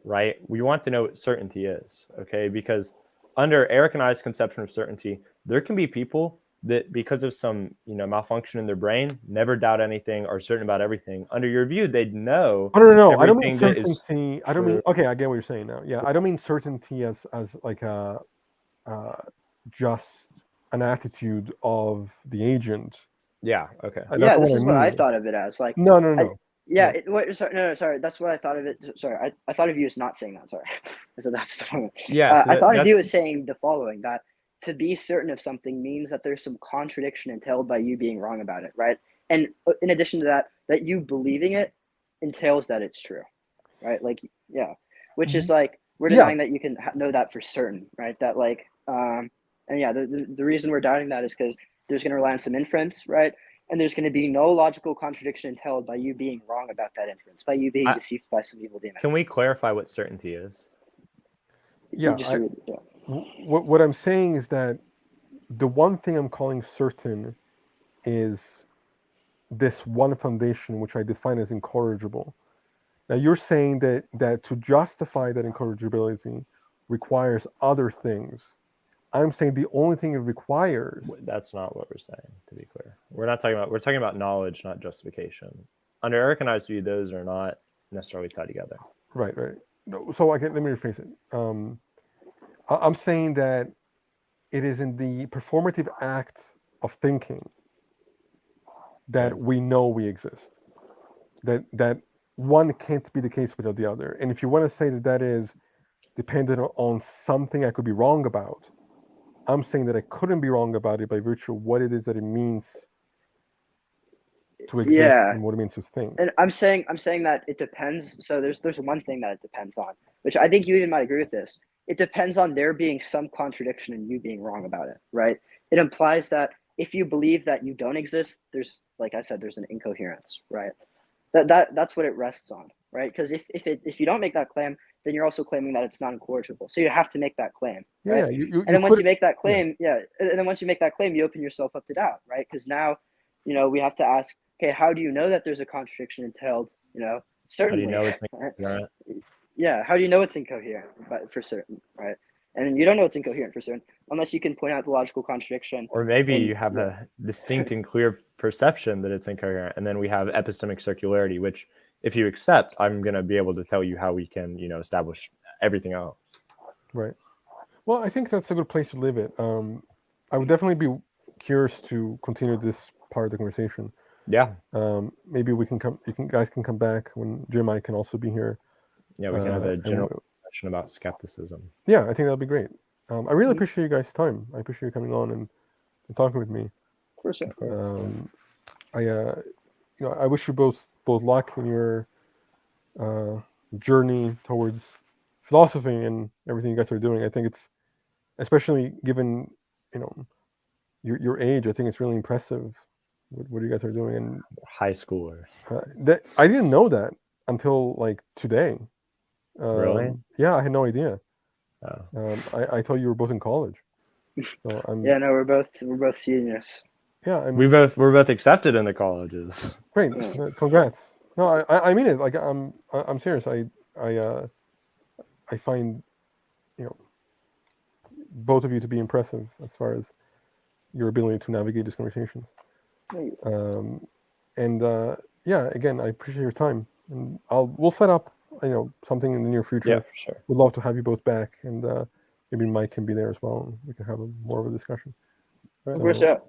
S3: right? We want to know what certainty is, okay? Because under Erik and I's conception of certainty, there can be people that because of some malfunction in their brain never doubt anything, are certain about everything. Under your view, they'd know.
S1: No. I don't mean
S3: everything that is
S1: certainty. I don't mean, okay, I get what you're saying now. Yeah, I don't mean certainty as like a just an attitude of the agent.
S3: Yeah. Okay.
S2: Yeah, this is what I thought of it as. Like,
S1: no.
S2: Yeah, sorry, that's what I thought of it. Sorry, I thought of you as not saying that. Sorry, I said that.
S3: Yeah,
S2: I thought of you as saying the following: that to be certain of something means that there's some contradiction entailed by you being wrong about it, right? And in addition to that, that you believing it entails that it's true, right? Like, yeah, which is like we're denying that you can know that for certain, right? That like, and yeah, the reason we're doubting that is because there's going to rely on some inference, right? And there's going to be no logical contradiction entailed by you being wrong about that inference, by you being deceived by some evil demon.
S3: Can we clarify what certainty is?
S1: Yeah, what I'm saying is that the one thing I'm calling certain is this one foundation, which I define as incorrigible. Now you're saying that to justify that incorrigibility requires other things. I'm saying the only thing it requires.
S3: That's not what we're saying, to be clear. We're talking about knowledge, not justification. Under Erik and I's view, those are not necessarily tied together.
S1: Right. No, so let me rephrase it. I'm saying that it is in the performative act of thinking that we know we exist. That one can't be the case without the other. And if you want to say that is dependent on something I could be wrong about, I'm saying that I couldn't be wrong about it by virtue of what it is that it means to exist and what it means to think.
S2: And I'm saying that it depends. So there's one thing that it depends on, which I think you even might agree with this. It depends on there being some contradiction and you being wrong about it, right? It implies that if you believe that you don't exist, there's, like I said, there's an incoherence, right? That's what it rests on, right? Because if you don't make that claim, then you're also claiming that it's not incorrigible. So you have to make that claim, right? And then once you make that claim, and then once you make that claim, you open yourself up to doubt, right? Because now, we have to ask, okay, how do you know that there's a contradiction entailed? Certainly.
S3: How do you know it's incoherent?
S2: Yeah, how do you know it's incoherent? But for certain, right? And you don't know it's incoherent for certain unless you can point out the logical contradiction.
S3: Or maybe you have a distinct and clear perception that it's incoherent, and then we have epistemic circularity, which, if you accept, I'm going to be able to tell you how we can, establish everything else.
S1: Right. Well, I think that's a good place to leave it. I would definitely be curious to continue this part of the conversation.
S3: Yeah.
S1: Maybe we can come. Guys can come back when Jim and I can also be here.
S3: Yeah, we can have a general discussion about skepticism.
S1: Yeah, I think that'll be great. I really appreciate you guys' time. I appreciate you coming on and talking with me.
S2: Of course.
S1: I wish you both luck in your journey towards philosophy and everything you guys are doing. I think it's, especially given your age, I think it's really impressive what you guys are doing. And
S3: high schooler.
S1: I didn't know that until like today.
S3: Really?
S1: Yeah, I had no idea.
S3: Oh.
S1: I thought you were both in college. So
S2: we're both seniors.
S1: Yeah,
S3: we're both accepted in the colleges.
S1: Great, congrats. No, I mean it. Like I'm serious. I find, you know, both of you to be impressive as far as your ability to navigate these conversations.
S4: Thank you.
S1: And yeah, again, I appreciate your time, and we'll set up, you know, something in the near future.
S3: Yeah, for sure.
S1: We'd love to have you both back, and maybe Mike can be there as well, and we can have more of a discussion.
S4: Of course, yeah.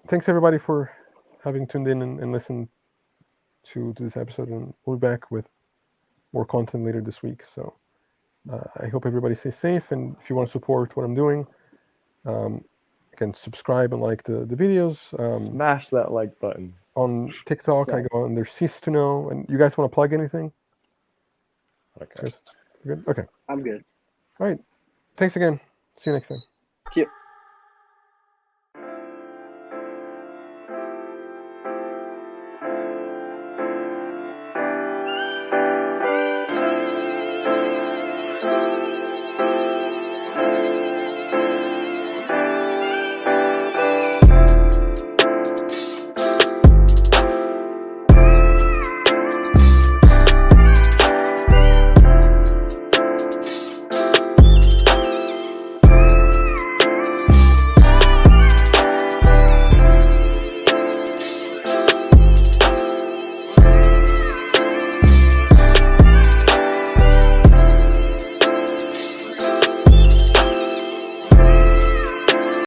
S1: Thanks everybody for having tuned in and listened to this episode, and we'll be back with more content later this week. So I hope everybody stays safe, and if you want to support what I'm doing, again, subscribe and like the videos.
S3: Smash that like button.
S1: On TikTok, I go on their Cease to Know. And you guys want to plug anything?
S3: Okay.
S1: Good? Okay.
S4: I'm good.
S1: All right. Thanks again. See you next time.
S4: See you.